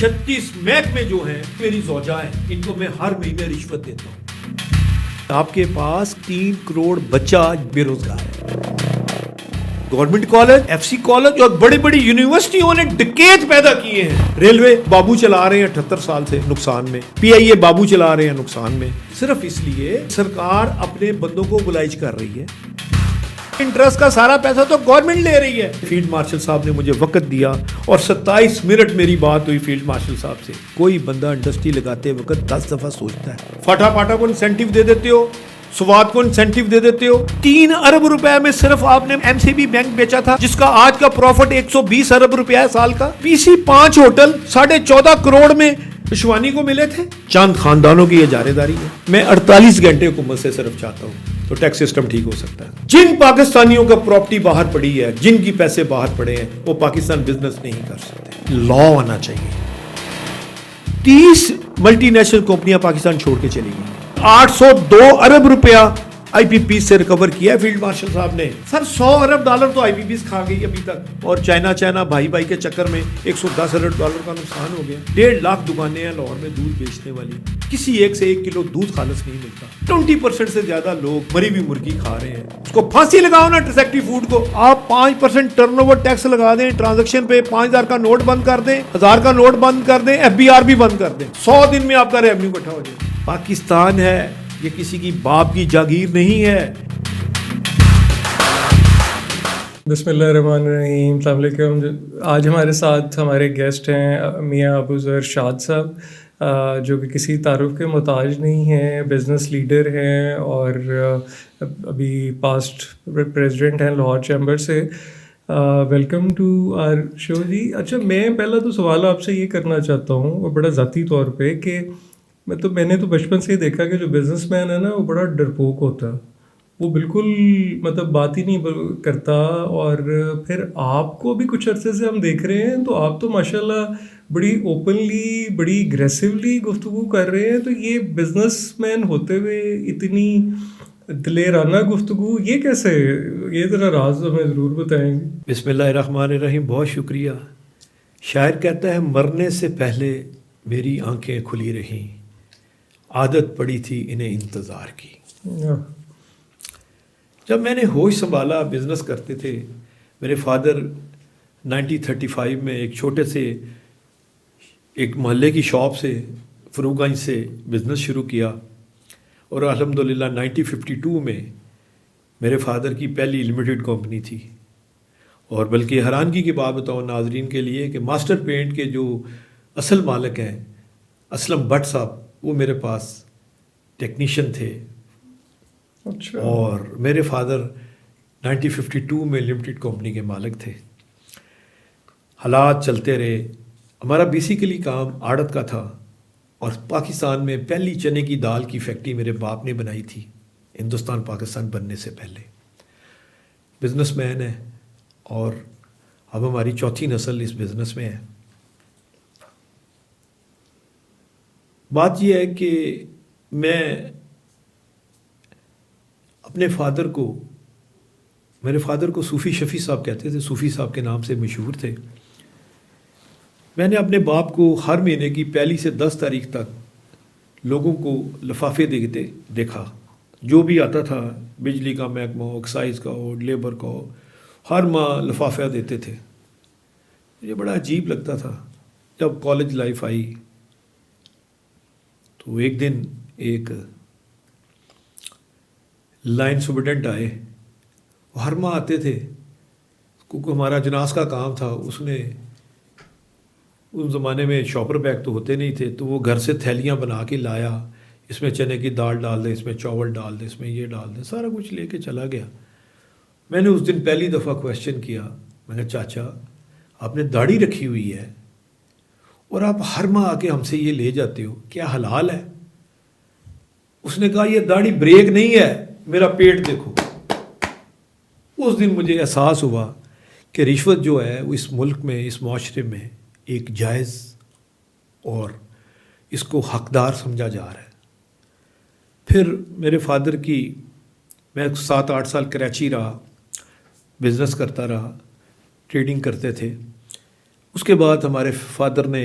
36 محکمے جو ہیں میری زوجہ ہیں، ان کو میں ہر مہینے رشوت دیتا ہوں۔ آپ کے پاس 3 کروڑ بچہ بے روزگار ہے۔ Government college, F C college اور بڑی بڑی یونیورسٹیوں نے ڈکیت پیدا کیے ہیں۔ ریلوے بابو چلا رہے ہیں 78 سال سے نقصان میں، پی آئی اے بابو چلا رہے ہیں نقصان میں، صرف اس لیے سرکار اپنے بندوں کو بلائش کر رہی ہے۔ انٹرسٹ کا سارا پیسہ تو گورنمنٹ لے رہی ہے۔ فیلڈ مارشل صاحب نے مجھے وقت دیا اور 27 منٹ میری بات ہوئی فیلڈ مارشل صاحب سے۔ کوئی بندہ انڈسٹری لگاتے وقت 10 دفعہ سوچتا ہے۔ فاٹا پاٹا کو انسینٹیو دے دیتے ہو، سوات کو انسینٹیو دے دیتے ہو۔ 3 ارب روپے میں صرف آپ نے ایم سی بی بینک بیچا تھا، جس کا آج کا پروفٹ 120 ارب روپے ہے سال کا۔ پی سی 5 ہوٹل 14.5 کروڑ میں پشوانی کو ملے تھے۔ چند خاندانوں کی یہ جارے داری ہے۔ میں 48 گھنٹے حکومت سے صرف چاہتا ہوں تو ٹیکس سسٹم ٹھیک ہو سکتا ہے۔ جن پاکستانیوں کا پراپرٹی باہر پڑی ہے، جن کی پیسے باہر پڑے ہیں، وہ پاکستان بزنس نہیں کر سکتے۔ لا آنا چاہیے۔ 30 ملٹی نیشنل کمپنیاں پاکستان چھوڑ کے چلی گئی۔ 802 ارب روپیہ آئی پی پی سے ریکور کیا ہے فیلڈ مارشل صاحب نے۔ سر 100 ارب ڈالر تو آئی پی پی کھا گئی ابھی تک، اور چائنا بھائی کے چکر میں 110 ارب ڈالر کا نقصان ہو گیا۔ 1.5 لاکھ دکانیں ہیں لاہور میں دودھ بیچنے والی، کسی ایک سے 1 کلو دودھ خالص نہیں ملتا۔ 20% سے زیادہ لوگ مری ہوئی مرغی کھا رہے ہیں۔ اس کو پھانسی لگاؤ نا ٹرسیکٹری فوڈ کو۔ آپ 5% ٹرن اوور ٹیکس لگا دیں، ٹرانزیکشن پہ 5000 کا نوٹ بند کر دیں، 1000 کا نوٹ بند کر دیں، ایف بی آر بھی بند کر دیں، 100 دن میں آپ کا ریونیو اکٹھا ہو جائے۔ پاکستان ہے، یہ کسی کی باپ کی جاگیر نہیں ہے۔ بسم اللہ الرحمن الرحیم۔ السلام علیکم۔ آج ہمارے ساتھ ہمارے گیسٹ ہیں میاں ابو ظہر شاد صاحب، جو کہ کسی تعارف کے محتاج نہیں ہیں، بزنس لیڈر ہیں اور ابھی پاسٹ پریزیڈنٹ ہیں لاہور چیمبر سے۔ ویلکم ٹو آر شو جی۔ اچھا، میں پہلا تو سوال آپ سے یہ کرنا چاہتا ہوں، اور بڑا ذاتی طور پہ، کہ میں نے تو بچپن سے ہی دیکھا کہ جو بزنس مین ہے نا، وہ بڑا ڈرپوک ہوتا ہے، وہ بالکل بات ہی نہیں کرتا۔ اور پھر آپ کو بھی کچھ عرصے سے ہم دیکھ رہے ہیں، تو آپ تو ماشاءاللہ بڑی اوپنلی، بڑی اگریسولی گفتگو کر رہے ہیں۔ تو یہ بزنس مین ہوتے ہوئے اتنی دلیرانہ گفتگو، یہ کیسے؟ یہ ذرا راز ہمیں ضرور بتائیں گے۔ بسم اللہ الرحمن الرحیم۔ بہت شکریہ۔ شاعر کہتا ہے، مرنے سے پہلے میری آنکھیں کھلی رہیں، عادت پڑی تھی انہیں انتظار کی۔ جب میں نے ہوش سنبھالا، بزنس کرتے تھے میرے فادر 1935 میں ایک چھوٹے سے ایک محلے کی شاپ سے فروغ گنج سے بزنس شروع کیا، اور الحمدللہ 1952 میں میرے فادر کی پہلی لمیٹڈ کمپنی تھی۔ اور بلکہ حیرانگی کی بات بتاؤں ناظرین کے لیے کہ ماسٹر پینٹ کے جو اصل مالک ہیں اسلم بٹ صاحب، وہ میرے پاس ٹیکنیشین تھے۔ اچھا۔ اور میرے فادر 1952 میں لمیٹڈ کمپنی کے مالک تھے۔ حالات چلتے رہے۔ ہمارا بیسیکلی کام آڑت کا تھا، اور پاکستان میں پہلی چنے کی دال کی فیکٹری میرے باپ نے بنائی تھی، ہندوستان پاکستان بننے سے پہلے۔ بزنس مین ہے، اور اب ہماری 4تھی نسل اس بزنس میں ہے۔ بات یہ ہے کہ میں اپنے میرے فادر کو صوفی شفیع صاحب کہتے تھے، صوفی صاحب کے نام سے مشہور تھے۔ میں نے اپنے باپ کو ہر مہینے کی 1 سے 10 تاریخ تک لوگوں کو لفافے دیتے دیکھا۔ جو بھی آتا تھا، بجلی کا محکمہ ہو، ایکسائز کا ہو، لیبر کا ہو، ہر ماہ لفافہ دیتے تھے۔ مجھے بڑا عجیب لگتا تھا۔ جب کالج لائف آئی تو ایک دن ایک لائن سپرڈنٹ آئے، وہ ہر ماہ آتے تھے کیونکہ ہمارا جناز کا کام تھا۔ اس نے اس زمانے میں شاپر بیگ تو ہوتے نہیں تھے، تو وہ گھر سے تھیلیاں بنا کے لایا، اس میں چنے کی دال ڈال دیں، اس میں چاول ڈال دیں، اس میں یہ ڈال دیں، سارا کچھ لے کے چلا گیا۔ میں نے اس دن پہلی دفعہ کویسچن کیا، میں نے کہا چاچا آپ نے داڑھی رکھی ہوئی ہے اور آپ ہر ماہ آ کے ہم سے یہ لے جاتے ہو، کیا حلال ہے؟ اس نے کہا یہ داڑھی بریک نہیں ہے، میرا پیٹ دیکھو۔ اس دن مجھے احساس ہوا کہ رشوت جو ہے وہ اس ملک میں، اس معاشرے میں ایک جائز اور اس کو حقدار سمجھا جا رہا ہے۔ پھر میرے فادر کی، میں 7-8 سال کراچی رہا، بزنس کرتا رہا، ٹریڈنگ کرتے تھے۔ اس کے بعد ہمارے فادر نے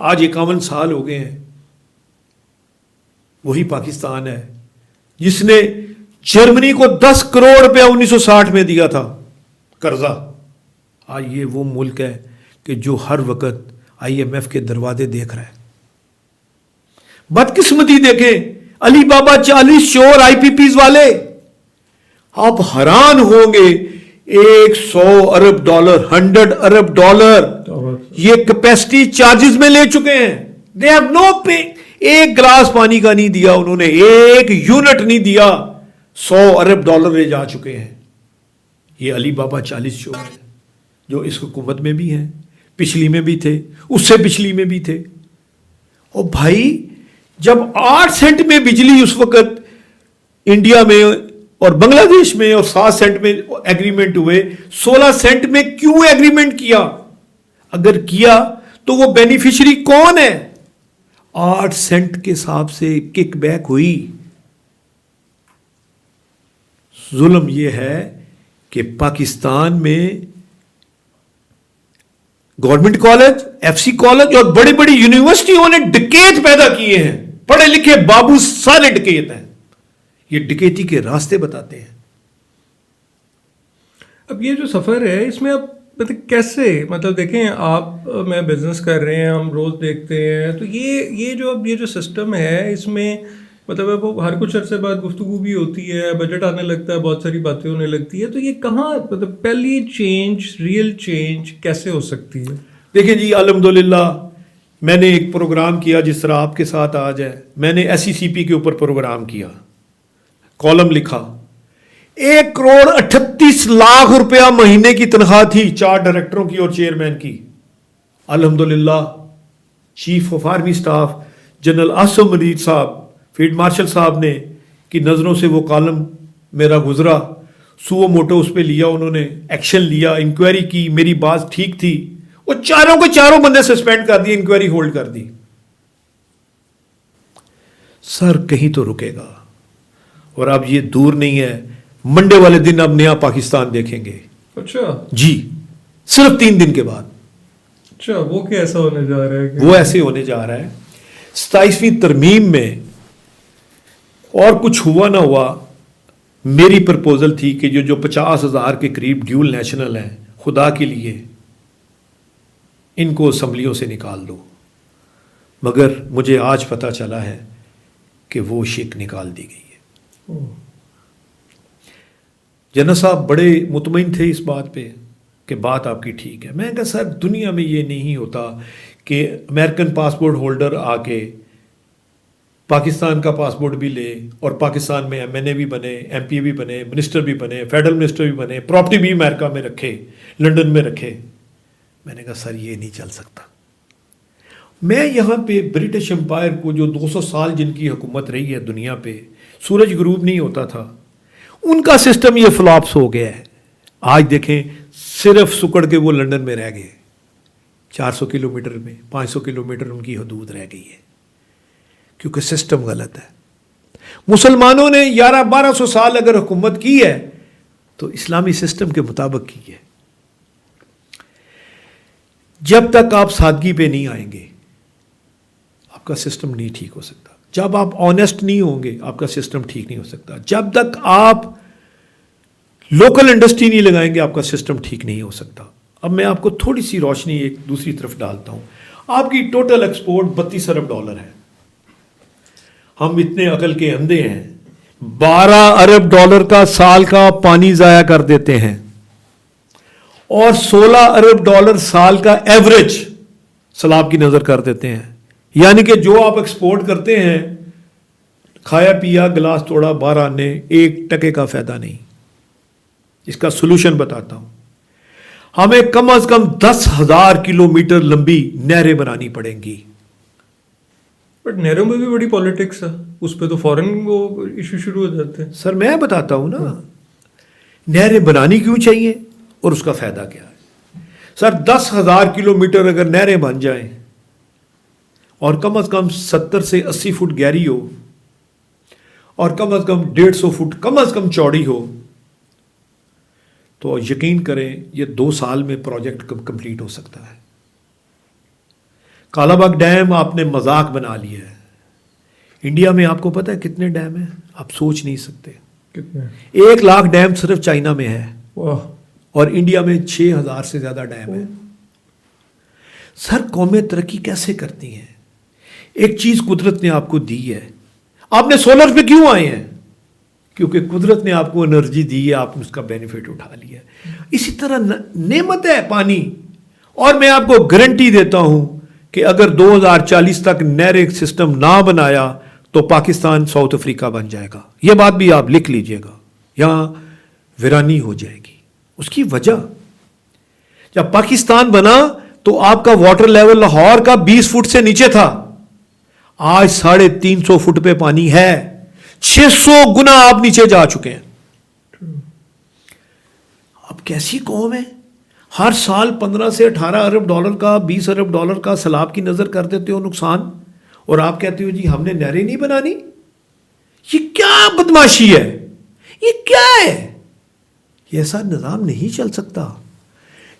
آج 51 سال ہو گئے ہیں. وہی پاکستان ہے جس نے جرمنی کو 10 کروڑ روپیہ 1960 میں دیا تھا قرضہ. آج یہ وہ ملک ہے کہ جو ہر وقت IMF کے دروازے دیکھ رہا ہے. بدقسمتی دیکھیں علی بابا 40 چور IPPs والے. آپ حیران ہوں گے, 100 ارب ڈالر 100 ارب ڈالر یہ کیپیسٹی چارجز میں لے چکے ہیں. دے ہیو نو پے. ایک گلاس پانی کا نہیں دیا انہوں نے, ایک یونٹ نہیں دیا. 100 ارب ڈالر لے جا چکے ہیں. یہ علی بابا 40 چور ہیں جو اس حکومت میں بھی ہیں, پچھلی میں بھی تھے, اس سے پچھلی میں بھی تھے. اور بھائی جب 8 سینٹ میں بجلی اس وقت انڈیا میں اور بنگلہ دیش میں اور 7 سینٹ میں ایگریمنٹ ہوئے, 16 سینٹ میں کیوں ایگریمنٹ کیا؟ اگر کیا تو وہ بینیفیشری کون ہے؟ 8 سینٹ کے حساب سے کک بیک ہوئی. ظلم یہ ہے کہ پاکستان میں گورنمنٹ کالج, FC کالج اور بڑی بڑی یونیورسٹیوں نے ڈکیت پیدا کیے ہیں. پڑھے لکھے بابو سارے ڈکیت ہیں. یہ ڈکیتی کے راستے بتاتے ہیں. اب یہ جو سفر ہے اس میں اب کیسے, مطلب دیکھیں آپ میں بزنس کر رہے ہیں, ہم روز دیکھتے ہیں, تو یہ جو سسٹم ہے اس میں مطلب ہر کچھ عرصے بعد گفتگو بھی ہوتی ہے, بجٹ آنے لگتا ہے, بہت ساری باتیں ہونے لگتی ہے. تو یہ کہاں مطلب پہلی چینج, ریئل چینج کیسے ہو سکتی ہے؟ دیکھیں جی الحمدللہ میں نے ایک پروگرام کیا جس طرح آپ کے ساتھ آج ہے. میں نے SECP کے اوپر پروگرام کیا, کالم لکھا. 1 کروڑ 38 لاکھ روپیہ مہینے کی تنخواہ تھی 4 ڈائریکٹروں کی اور چیئرمین کی. الحمدللہ chief of army staff general Asim Munir صاحب, فیلڈ مارشل صاحب نے کی نظروں سے وہ کالم میرا گزرا. سو موٹو اس پہ لیا, انہوں نے ایکشن لیا, انکوائری کی, میری بات ٹھیک تھی. وہ چاروں کے چاروں بندے سسپینڈ کر دی, انکوائری ہولڈ کر دی. سر کہیں تو رکے گا. اور اب یہ دور نہیں ہے, منڈے والے دن اب نیا پاکستان دیکھیں گے. اچھا جی, صرف 3 دن کے بعد. اچھا وہ کیسا ہونے جا رہا ہے؟ وہ ایسے ہونے جا رہا ہے 27ویں ترمیم میں. اور کچھ ہوا نہ ہوا, میری پرپوزل تھی کہ جو 50,000 کے قریب ڈیول نیشنل ہیں, خدا کے لیے ان کو اسمبلیوں سے نکال دو. مگر مجھے آج پتہ چلا ہے کہ وہ شک نکال دی گئی ہے. جنرل صاحب بڑے مطمئن تھے اس بات پہ کہ بات آپ کی ٹھیک ہے. میں کہا سر دنیا میں یہ نہیں ہوتا کہ امریکن پاسپورٹ ہولڈر آ کے پاکستان کا پاسپورٹ بھی لے اور پاکستان میں MNA بھی بنے, MP بھی بنے, منسٹر بھی بنے, فیڈرل منسٹر بھی بنے, پراپرٹی بھی امریکہ میں رکھے, لنڈن میں رکھے. میں نے کہا سر یہ نہیں چل سکتا. میں یہاں پہ برٹش امپائر کو جو 200 سال جن کی حکومت رہی ہے دنیا پہ, سورج غروب نہیں ہوتا تھا, ان کا سسٹم یہ فلاپس ہو گیا ہے. آج دیکھیں صرف سکڑ کے وہ لنڈن میں رہ گئے. 400 کلومیٹر میں 500 کلومیٹر ان کی حدود رہ گئی ہے کیونکہ سسٹم غلط ہے. مسلمانوں نے 1100-1200 سال اگر حکومت کی ہے تو اسلامی سسٹم کے مطابق کی ہے. جب تک آپ سادگی پہ نہیں آئیں گے آپ کا سسٹم نہیں ٹھیک ہو سکتا. جب آپ آنیسٹ نہیں ہوں گے آپ کا سسٹم ٹھیک نہیں ہو سکتا. جب تک آپ لوکل انڈسٹری نہیں لگائیں گے آپ کا سسٹم ٹھیک نہیں ہو سکتا. اب میں آپ کو تھوڑی سی روشنی ایک دوسری طرف ڈالتا ہوں. آپ کی ٹوٹل ایکسپورٹ 32 ارب ڈالر ہے. ہم اتنے عقل کے اندھے ہیں, 12 ارب ڈالر کا سال کا پانی ضائع کر دیتے ہیں اور 16 ارب ڈالر سال کا ایوریج سیلاب کی نظر کر دیتے ہیں. یعنی کہ جو آپ ایکسپورٹ کرتے ہیں, کھایا پیا گلاس توڑا باہر آنے, 1 ٹکے کا فائدہ نہیں. اس کا سولوشن بتاتا ہوں. ہمیں کم از کم 10,000 کلومیٹر لمبی نہریں بنانی پڑیں گی. بٹ نہروں میں بھی بڑی پالیٹکس ہے, اس پہ تو فوراً وہ ایشو شروع ہو جاتے ہیں. سر میں بتاتا ہوں نا, نہریں بنانی کیوں چاہیے اور اس کا فائدہ کیا ہے. سر 10,000 کلومیٹر اگر نہریں بن جائیں اور کم از کم 70 سے 80 فٹ گہری ہو اور کم از کم 150 فٹ کم از کم چوڑی ہو تو یقین کریں یہ 2 سال میں پروجیکٹ کمپلیٹ ہو سکتا ہے. کالا باغ ڈیم آپ نے مذاق بنا لیا ہے. انڈیا میں آپ کو پتا ہے کتنے ڈیم ہیں؟ آپ سوچ نہیں سکتے. کتنے؟ 1 لاکھ ڈیم صرف چائنا میں ہے واہ. اور انڈیا میں 6,000 سے زیادہ ڈیم ہے. سر قومیں ترقی کیسے کرتی ہیں؟ ایک چیز قدرت نے آپ کو دی ہے. آپ نے سولر پہ کیوں آئے ہیں؟ کیونکہ قدرت نے آپ کو انرجی دی ہے, آپ نے اس کا بینیفٹ اٹھا لیا. اسی طرح نعمت ہے پانی. اور میں آپ کو گارنٹی دیتا ہوں کہ اگر 2040 تک نہر سسٹم نہ بنایا تو پاکستان ساؤتھ افریقہ بن جائے گا. یہ بات بھی آپ لکھ لیجئے گا. یہاں ویرانی ہو جائے گی. اس کی وجہ, جب پاکستان بنا تو آپ کا واٹر لیول لاہور کا 20 فٹ سے نیچے تھا. آج 350 فٹ پہ پانی ہے. 600 گنا آپ نیچے جا چکے ہیں. اب کیسی قوم ہے؟ ہر سال 15 سے 18 ارب ڈالر کا 20 ارب ڈالر کا سیلاب کی نظر کر دیتے ہو نقصان, اور آپ کہتے ہو جی ہم نے نہریں نہیں بنانی. یہ کیا بدماشی ہے؟ یہ کیا ہے؟ یہ ایسا نظام نہیں چل سکتا.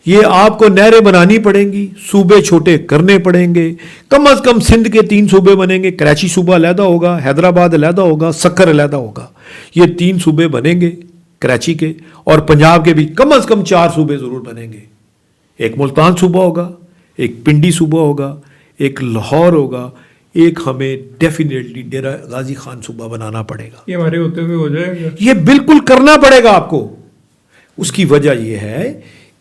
یہ آپ کو نہریں بنانی پڑیں گی, صوبے چھوٹے کرنے پڑیں گے. کم از کم سندھ کے 3 صوبے بنیں گے. کراچی صوبہ علیحدہ ہوگا, حیدرآباد علیحدہ ہوگا, سکر علیحدہ ہوگا. یہ 3 صوبے بنیں گے کراچی کے, اور پنجاب کے بھی کم از کم 4 صوبے ضرور بنیں گے. ایک ملتان صوبہ ہوگا, ایک پنڈی صوبہ ہوگا, ایک لاہور ہوگا, ایک ہمیں ڈیفینیٹلی ڈیرہ غازی خان صوبہ بنانا پڑے گا. یہ ہمارے ہوتے ہوئے ہو جائے گا. یہ بالکل کرنا پڑے گا آپ کو. اس کی وجہ یہ ہے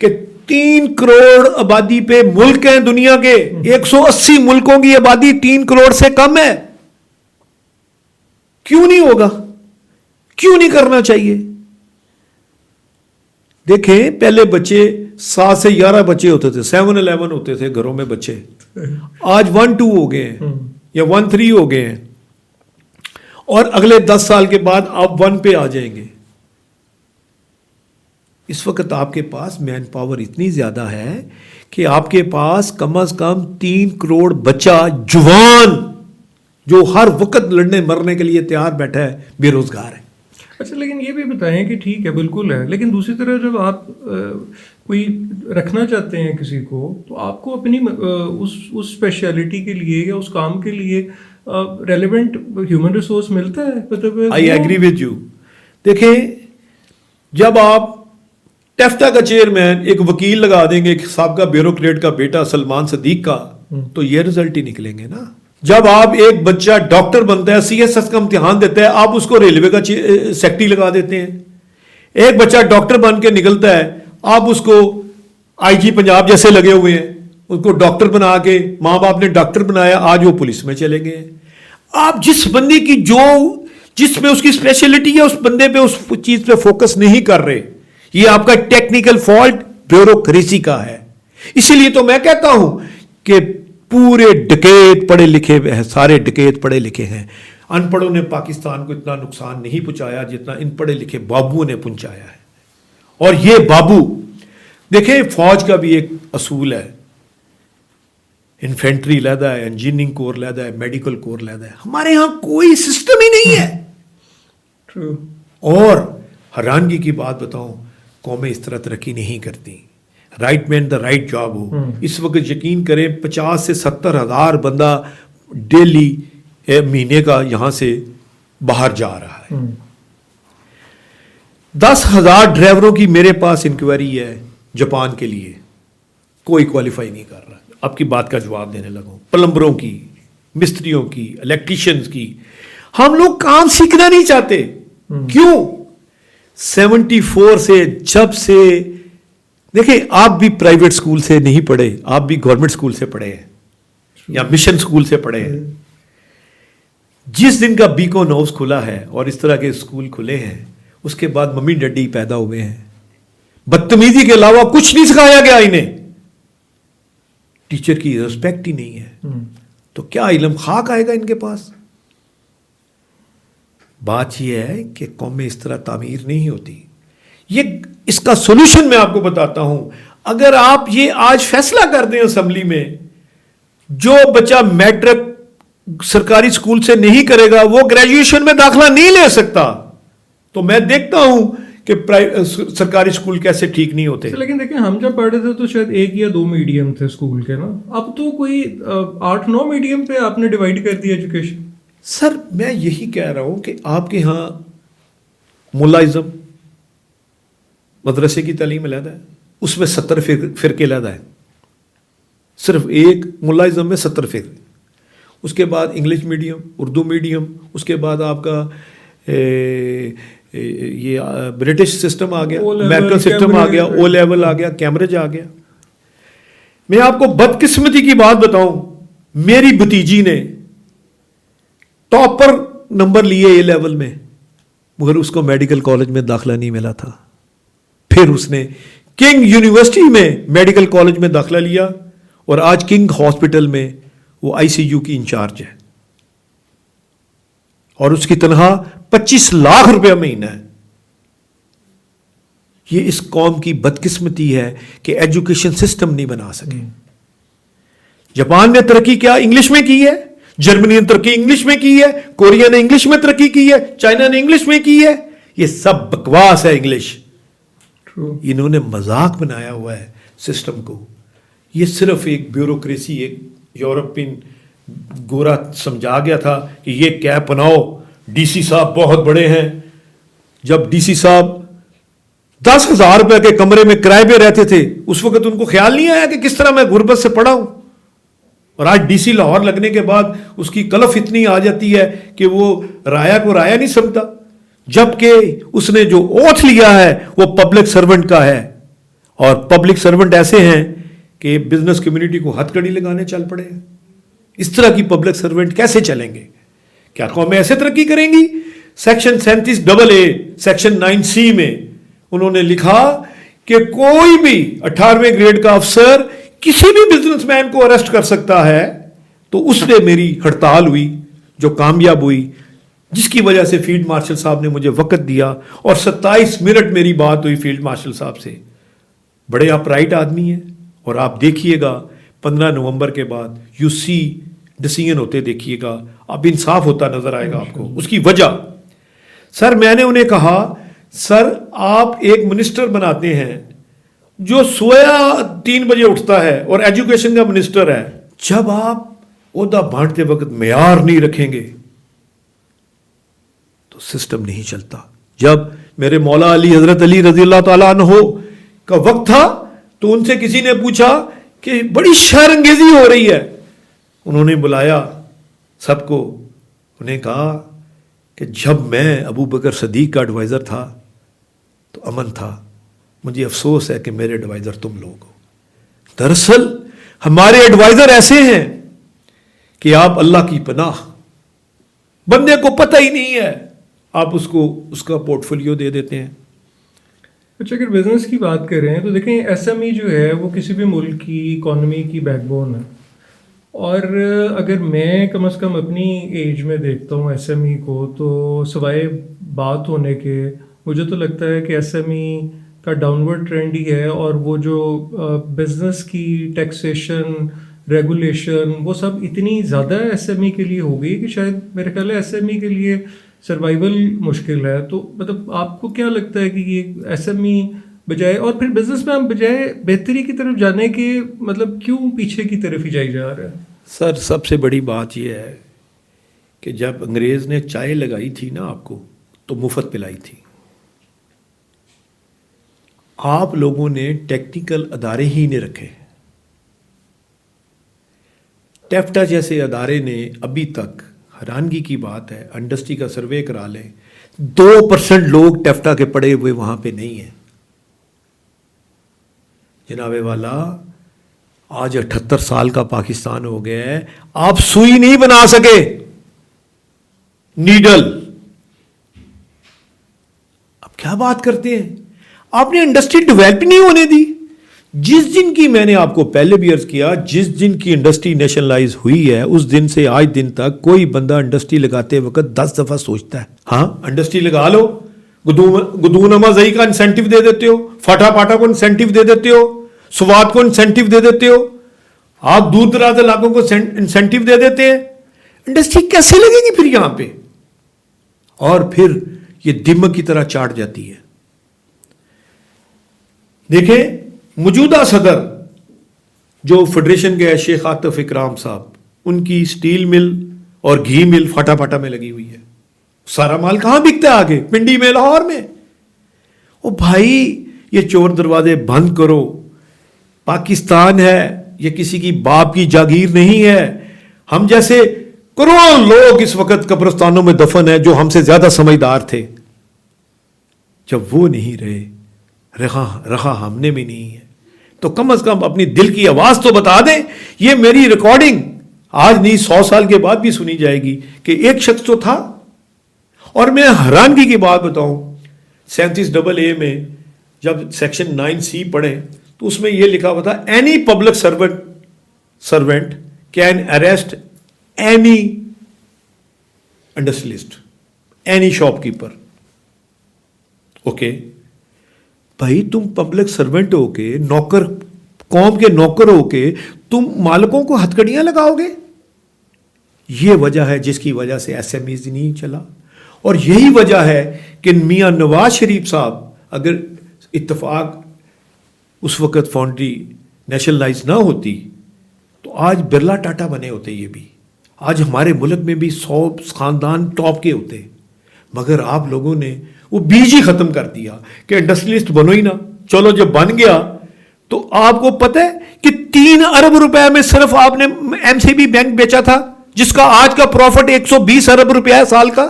کہ 3 کروڑ آبادی پہ ملک ہیں دنیا کے. 180 ملکوں کی آبادی 3 کروڑ سے کم ہے. کیوں نہیں ہوگا؟ کیوں نہیں کرنا چاہیے؟ دیکھیں پہلے بچے 7 سے 11 بچے ہوتے تھے, 7-11 ہوتے تھے گھروں میں بچے. آج 1-2 ہو گئے ہیں یا 1-3 ہو گئے ہیں, اور اگلے 10 سال کے بعد آپ 1 پہ آ جائیں گے. اس وقت آپ کے پاس مین پاور اتنی زیادہ ہے کہ آپ کے پاس کم از کم 3 کروڑ بچہ جوان جو ہر وقت لڑنے مرنے کے لیے تیار بیٹھا ہے, بے روزگار ہے. اچھا, لیکن یہ بھی بتائیں کہ ٹھیک ہے بالکل ہے, لیکن دوسری طرف جب آپ کوئی رکھنا چاہتے ہیں کسی کو, تو آپ کو اپنی اس اسپیشلٹی کے لیے یا اس کام کے لیے ریلیونٹ ہیومن ریسورس ملتا ہے. مطلب آئی ایگری ود یو. دیکھیں جب آپ ٹیفٹا کا چیئرمین ایک وکیل لگا دیں گے, سابقہ بیوروکریٹ کا بیٹا سلمان صدیق کا, تو یہ رزلٹ ہی نکلیں گے نا. جب آپ ایک بچہ ڈاکٹر بنتا ہے, CSS کا امتحان دیتا ہے, آپ اس کو ریلوے کا سیکٹری لگا دیتے ہیں. ایک بچہ ڈاکٹر بن کے نکلتا ہے, آپ اس کو IG پنجاب جیسے لگے ہوئے ہیں, اس کو ڈاکٹر بنا کے ماں باپ نے ڈاکٹر بنایا, آج وہ پولیس میں چلے گئے. آپ جس بندے کی جس میں اس کی اسپیشلٹی ہے اس بندے پہ اس چیز پہ فوکس نہیں کر رہے. یہ آپ کا ٹیکنیکل فالٹ بیوروکریسی کا ہے. اسی لیے تو میں کہتا ہوں کہ پورے ڈکیت پڑھے لکھے ہیں, سارے ڈکیت پڑھے لکھے ہیں. ان پڑھوں نے پاکستان کو اتنا نقصان نہیں پہنچایا جتنا ان پڑھے لکھے بابوؤں نے پہنچایا ہے. اور یہ بابو دیکھیں, فوج کا بھی ایک اصول ہے, انفینٹری علیحدہ ہے, انجینئرنگ کور علیحدہ ہے, میڈیکل کور علیحدہ ہے. ہمارے ہاں کوئی سسٹم ہی نہیں ہے. True. اور حیرانگی کی بات بتاؤں, قومیں اس طرح ترقی نہیں کرتی. Right man the right job ہو. اس وقت یقین کریں 50 سے 70 ہزار بندہ ڈیلی مہینے کا یہاں سے باہر جا رہا ہے. 10,000 ڈرائیوروں کی میرے پاس انکوائری ہے جاپان کے لیے, کوئی کوالیفائی نہیں کر رہا. آپ کی بات کا جواب دینے لگا. پلمبروں کی, مستریوں کی, الیکٹریشنز کی. ہم لوگ کام سیکھنا نہیں چاہتے. کیوں؟ 74 سے جب سے دیکھیں, آپ بھی پرائیویٹ سکول سے نہیں پڑھے, آپ بھی گورنمنٹ سکول سے پڑھے ہیں یا مشن سکول سے پڑھے ہیں. جس دن کا بیکو نوز کھلا ہے اور اس طرح کے سکول کھلے ہیں, اس کے بعد ممی ڈیڈی پیدا ہوئے ہیں. بدتمیزی کے علاوہ کچھ نہیں سکھایا گیا انہیں. ٹیچر کی ریسپیکٹ ہی نہیں ہے, تو کیا علم خاک آئے گا ان کے پاس؟ بات یہ ہے کہ قومیں اس طرح تعمیر نہیں ہوتی. یہ اس کا سولوشن میں آپ کو بتاتا ہوں. اگر آپ یہ آج فیصلہ کر دیں اسمبلی میں, جو بچہ میٹرک سرکاری سکول سے نہیں کرے گا وہ گریجویشن میں داخلہ نہیں لے سکتا. تو میں دیکھتا ہوں کہ سرکاری اسکول کیسے ٹھیک نہیں ہوتے. لیکن دیکھیں ہم جب پڑھے تھے تو شاید 1 یا 2 میڈیم تھے اسکول کے نا, اب تو کوئی 8-9 میڈیم پہ آپ نے ڈیوائڈ کر دی ایجوکیشن. سر میں یہی کہہ رہا ہوں کہ آپ کے ہاں ملازم مدرسے کی تعلیم علیحدہ ہے, اس میں 70 فرقے علیحدہ ہیں, صرف ایک ملازم میں 70 فرقے. اس کے بعد انگلش میڈیم, اردو میڈیم, اس کے بعد آپ کا یہ برٹش سسٹم آ گیا, امیرکن سسٹم آ گیا, او لیول آ گیا, کیمبرج آ گیا. میں آپ کو بدقسمتی کی بات بتاؤں, میری بھتیجی نے ٹاپر نمبر لیے اے لیول میں, مگر اس کو میڈیکل کالج میں داخلہ نہیں ملا تھا. پھر اس نے کنگ یونیورسٹی میں میڈیکل کالج میں داخلہ لیا اور آج کنگ ہاسپٹل میں وہ آئی سی یو کی انچارج ہے, اور اس کی تنخواہ 25 لاکھ روپے مہینہ ہے. یہ اس قوم کی بدقسمتی ہے کہ ایجوکیشن سسٹم نہیں بنا سکے. جاپان نے ترقی کیا انگلش میں کی ہے, جرمنی نے ترقی انگلش میں کی ہے, کوریا نے انگلش میں ترقی کی ہے, چائنا نے انگلش میں کی ہے. یہ سب بکواس ہے انگلش. انہوں نے مذاق بنایا ہوا ہے سسٹم کو. یہ صرف ایک بیوروکریسی, ایک یورپین گورا سمجھا گیا تھا کہ یہ کیپ بناؤ, ڈی سی صاحب بہت بڑے ہیں. جب ڈی سی صاحب 10,000 روپے کے کمرے میں کرائے پہ رہتے تھے, اس وقت ان کو خیال نہیں آیا کہ کس طرح میں غربت سے پڑا ہوں. اور آج ڈی سی لاہور لگنے کے بعد اس کی کلف اتنی آ جاتی ہے کہ وہ رایا کو رایا نہیں سمجھتا, جبکہ اس نے جو اوتھ لیا ہے وہ پبلک سرونٹ کا ہے. اور پبلک سرونٹ ایسے ہیں کہ بزنس کمیونٹی کو ہتھ کڑی لگانے چل پڑے ہیں. اس طرح کی پبلک سرونٹ کیسے چلیں گے؟ کیا قومیں ایسے ترقی کریں گی؟ سیکشن 37AA سیکشن 9C میں انہوں نے لکھا کہ کوئی بھی 18ویں گریڈ کا افسر کسی بھی بزنس مین کو اریسٹ کر سکتا ہے. تو اس نے میری ہڑتال ہوئی جو کامیاب ہوئی, جس کی وجہ سے فیلڈ مارشل صاحب نے مجھے وقت دیا اور 27 منٹ میری بات ہوئی فیلڈ مارشل صاحب سے. بڑے اپرائٹ آدمی ہیں, اور آپ دیکھیے گا 15 نومبر کے بعد یو سی ڈیسیژن ہوتے دیکھیے گا, اب انصاف ہوتا نظر آئے گا آپ کو. اس کی وجہ, سر میں نے انہیں کہا سر آپ ایک منسٹر بناتے ہیں جو سویا 3 بجے اٹھتا ہے اور ایجوکیشن کا منسٹر ہے. جب آپ عہدہ بانٹتے وقت معیار نہیں رکھیں گے تو سسٹم نہیں چلتا. جب میرے مولا علی حضرت علی رضی اللہ تعالیٰ عنہ کا وقت تھا تو ان سے کسی نے پوچھا کہ بڑی شعر انگیزی ہو رہی ہے. انہوں نے بلایا سب کو, انہیں کہا کہ جب میں ابو بکر صدیق کا ایڈوائزر تھا تو امن تھا, مجھے افسوس ہے کہ میرے ایڈوائزر تم لوگ ہو. دراصل ہمارے ایڈوائزر ایسے ہیں کہ آپ اللہ کی پناہ, بندے کو پتہ ہی نہیں ہے, آپ اس کو اس کا پورٹ فولیو دے دیتے ہیں. اچھا, اگر بزنس کی بات کریں تو دیکھیں ایس ایم ای جو ہے وہ کسی بھی ملک کی اکانومی کی بیک بون ہے. اور اگر میں کم از کم اپنی ایج میں دیکھتا ہوں ایس ایم ای کو, تو سوائے بات ہونے کے مجھے تو لگتا ہے کہ ایس ایم ای کا ڈاؤن ورڈ ٹرینڈ ہی ہے. اور وہ جو بزنس کی ٹیکسیشن, ریگولیشن, وہ سب اتنی زیادہ ایس ایم ای کے لیے ہو گئی کہ شاید میرے خیال ہے ایس ایم ای کے لیے سروائیول مشکل ہے. تو مطلب آپ کو کیا لگتا ہے کہ یہ ایس ایم ای بجائے, اور پھر بزنس میں ہم بجائے بہتری کی طرف جانے کے مطلب کیوں پیچھے کی طرف ہی جائی جا رہا ہے؟ سر سب سے بڑی بات یہ ہے کہ جب انگریز نے چائے لگائی تھی نا آپ کو تو مفت پلائی تھی. آپ لوگوں نے ٹیکنیکل ادارے ہی نہیں رکھے. ٹیفٹا جیسے ادارے نے ابھی تک, حیرانگی کی بات ہے, انڈسٹری کا سروے کرا لیں 2% لوگ ٹیفٹا کے پڑے ہوئے وہاں پہ نہیں ہیں. جناب والا آج 78 سال کا پاکستان ہو گیا ہے, آپ سوئی نہیں بنا سکے, نیڈل. اب کیا بات کرتے ہیں, آپ نے انڈسٹری ڈیولپ نہیں ہونے دی. جس دن کی, میں نے آپ کو پہلے بھی عرض کیا, جس دن کی انڈسٹری نیشنلائز ہوئی ہے اس دن سے آج دن تک کوئی بندہ انڈسٹری لگاتے وقت 10 دفعہ سوچتا ہے. ہاں انڈسٹری لگا لو, گدون اما زئی کا انسینٹیو دے دیتے ہو, فاٹا پاٹا کو انسینٹیو دے دیتے ہو, سوات کو انسینٹیو دے دیتے ہو, آپ دور دراز علاقوں کو انسینٹیو دے دیتے ہیں. انڈسٹری کیسے لگے گی پھر یہاں پہ؟ اور پھر یہ دمک کی طرح چاٹ جاتی ہے. دیکھیں موجودہ صدر جو فیڈریشن کے شیخ عاطف اکرام صاحب, ان کی سٹیل مل اور گھی مل پھٹا پھٹا میں لگی ہوئی ہے. سارا مال کہاں بکتا ہے آگے؟ پنڈی میں, لاہور میں. او بھائی یہ چور دروازے بند کرو. پاکستان ہے, یہ کسی کی باپ کی جاگیر نہیں ہے. ہم جیسے کروڑوں لوگ اس وقت قبرستانوں میں دفن ہیں جو ہم سے زیادہ سمجھدار تھے. جب وہ نہیں رہا ہم نے بھی نہیں ہے, تو کم از کم اپنی دل کی آواز تو بتا دیں. یہ میری ریکارڈنگ آج نہیں 100 سال کے بعد بھی سنی جائے گی کہ ایک شخص تو تھا. اور میں حیرانگی کی بات بتاؤں, 37AA میں جب سیکشن 9C پڑھیں تو اس میں یہ لکھا ہوا تھا, any public servant can arrest any industrialist, any shop keeper. Okay بھائی, تم پبلک سرونٹ ہو کے, نوکر, قوم کے نوکر ہو کے تم مالکوں کو ہتھکڑیاں لگاؤ گے؟ یہ وجہ ہے جس کی وجہ سے SMEs نہیں چلا. اور یہی وجہ ہے کہ میاں نواز شریف صاحب اگر اتفاق اس وقت فاؤنڈری نیشنلائز نہ ہوتی تو آج برلا ٹاٹا بنے ہوتے. یہ بھی آج ہمارے ملک میں بھی 100 خاندان ٹاپ کے ہوتے. مگر آپ لوگوں نے وہ بیج ہی ختم کر دیا کہ انڈسٹریلسٹ بنو ہی نہ. چلو جب بن گیا تو آپ کو پتہ ہے کہ 3 ارب روپے میں صرف آپ نے MCB بینک بیچا تھا, جس کا آج کا پروفٹ 120 ارب روپیہ ہے سال کا.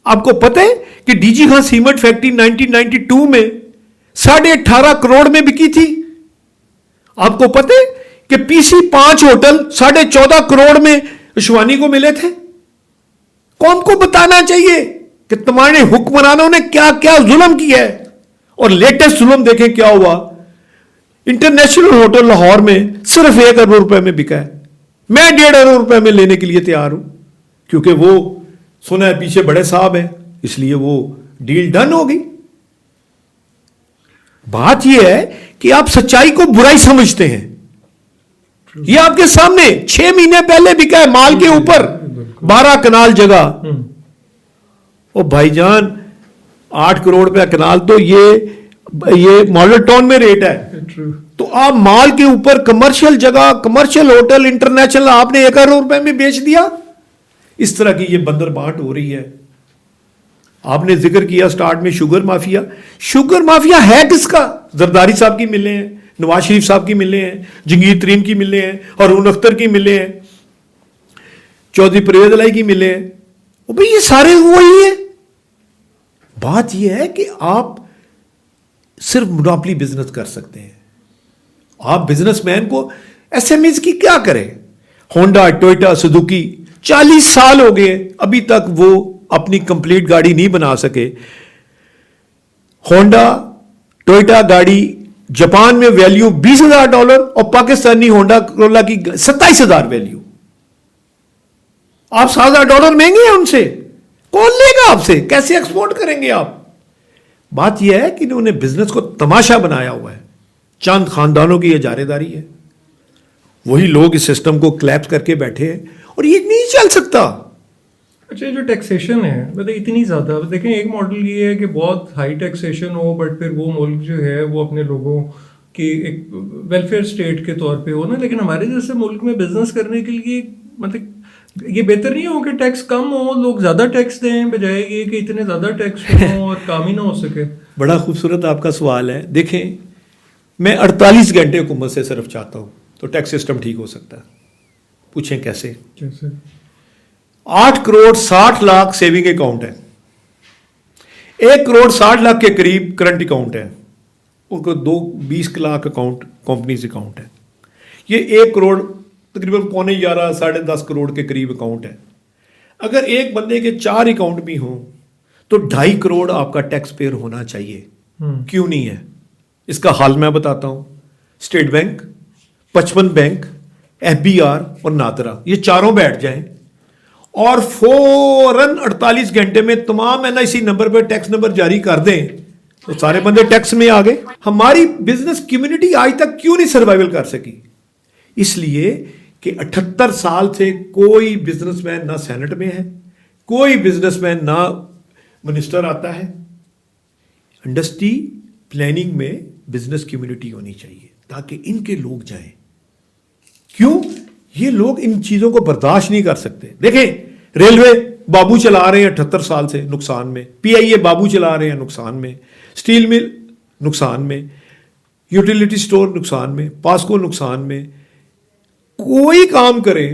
آپ کو پتہ ہے کہ DG خان سیمنٹ فیکٹری 1992 میں 18.5 کروڑ میں بکی تھی. آپ کو پتہ ہے کہ PC 5 ہوٹل 14.5 کروڑ میں شوانی کو ملے تھے. قوم کو بتانا چاہیے کہ تمہارے حکمرانوں نے کیا کیا ظلم کیا ہے. اور لیٹسٹ ظلم دیکھیں کیا ہوا. انٹرنیشنل ہوٹل لاہور میں صرف 1 ارب روپے میں بکا ہے. میں 1.5 ارب روپے میں لینے کے لیے تیار ہوں, کیونکہ وہ سنا ہے پیچھے بڑے صاحب ہیں, اس لیے وہ ڈیل ڈن ہو گئی. بات یہ ہے کہ آپ سچائی کو برائی سمجھتے ہیں. یہ آپ کے سامنے 6 مہینے پہلے بکا ہے مال کے اوپر 12 کنال جگہ. او بھائی جان 8 کروڑ روپے کنال تو یہ ماڈل ٹاؤن میں ریٹ ہے. تو آپ مال کے اوپر کمرشل جگہ, کمرشل ہوٹل انٹرنیشنل آپ نے 1 ارب روپے میں بیچ دیا. اس طرح کی یہ بندر بانٹ ہو رہی ہے. آپ نے ذکر کیا سٹارٹ میں شوگر مافیا. شوگر مافیا ہے کس کا؟ زرداری صاحب کی ملیں ہیں, نواز شریف صاحب کی ملیں ہیں, جنگیر ترین کی ملیں ہیں, ہارون اختر کی ملیں ہیں, چودھری پرویز الہی کی ملیں ہیں. بھئی یہ سارے وہی ہیں. بات یہ ہے کہ آپ صرف مونوپلی بزنس کر سکتے ہیں. آپ بزنس مین کو SMEs کی کیا کریں؟ ہونڈا, ٹوئٹا, سزوکی 40 سال ہو گئے ابھی تک وہ اپنی کمپلیٹ گاڑی نہیں بنا سکے. ہونڈا ٹوئٹا گاڑی جاپان میں ویلیو $20,000 اور پاکستانی ہونڈا کرولا کی 27,000 ویلیو. آپ $7,000 مہنگے ہیں ان سے. کون لے گا آپ سے؟ کیسے ایکسپورٹ کریں گے آپ؟ بات یہ ہے کہ انہوں نے بزنس کو تماشا بنایا ہوا ہے. چند خاندانوں کی اجارے داری ہے. وہی لوگ اس سسٹم کو کلیپس کر کے بیٹھے ہیں اور یہ نہیں چل سکتا. اچھا جو ٹیکسیشن ہے مطلب اتنی زیادہ, دیکھیں ایک ماڈل یہ ہے کہ بہت ہائی ٹیکسیشن ہو بٹ پھر وہ ملک جو ہے وہ اپنے لوگوں کی ایک ویلفیئر اسٹیٹ کے طور پہ ہو نا. لیکن ہمارے جیسے ملک میں بزنس کرنے کے لیے مطلب یہ بہتر نہیں ہو کہ ٹیکس کم ہو, لوگ زیادہ ٹیکس دیں بجائے یہ کہ اتنے زیادہ ٹیکس ہوں اور کام ہی نہ ہو سکے. بڑا خوبصورت آپ کا سوال ہے. دیکھیں میں 48 گھنٹے حکومت سے صرف چاہتا ہوں تو ٹیکس سسٹم ٹھیک ہو سکتا ہے. پوچھیں کیسے؟ 8 کروڑ 60 لاکھ سیونگ اکاؤنٹ ہے, 1 کروڑ 60 لاکھ کے قریب کرنٹ اکاؤنٹ ہے, ان کو 20 لاکھ اکاؤنٹ کمپنیز اکاؤنٹ ہے. یہ 1 کروڑ تقریباً 11.5 ساڑھے 10 کروڑ کے قریب اکاؤنٹ ہے. اگر ایک بندے کے 4 اکاؤنٹ بھی ہوں تو 2.5 کروڑ آپ کا ٹیکس پیئر ہونا چاہیے. کیوں نہیں ہے؟ اس کا حال میں بتاتا ہوں. اسٹیٹ بینک, 55 بینک, FBR اور نادرا یہ چاروں بیٹھ جائیں اور فوراً 48 گھنٹے میں تمام NIC نمبر پہ ٹیکس نمبر جاری کر دیں تو سارے بندے ٹیکس میں آ گئے. ہماری بزنس کمیونٹی آج تک کیوں نہیں سروائیول کر سکی؟ اس لیے کہ 78 سال سے کوئی بزنس مین نہ سینٹ میں ہے, کوئی بزنس مین نہ منسٹر آتا ہے. انڈسٹری پلاننگ میں بزنس کمیونٹی ہونی چاہیے تاکہ ان کے لوگ جائیں. کیوں؟ یہ لوگ ان چیزوں کو برداشت نہیں کر سکتے. دیکھیں ریلوے بابو چلا رہے ہیں 78 سال سے نقصان میں, پی آئی اے بابو چلا رہے ہیں نقصان میں, اسٹیل مل نقصان میں, یوٹیلیٹی سٹور نقصان میں, پاسکو نقصان میں, کوئی کام کریں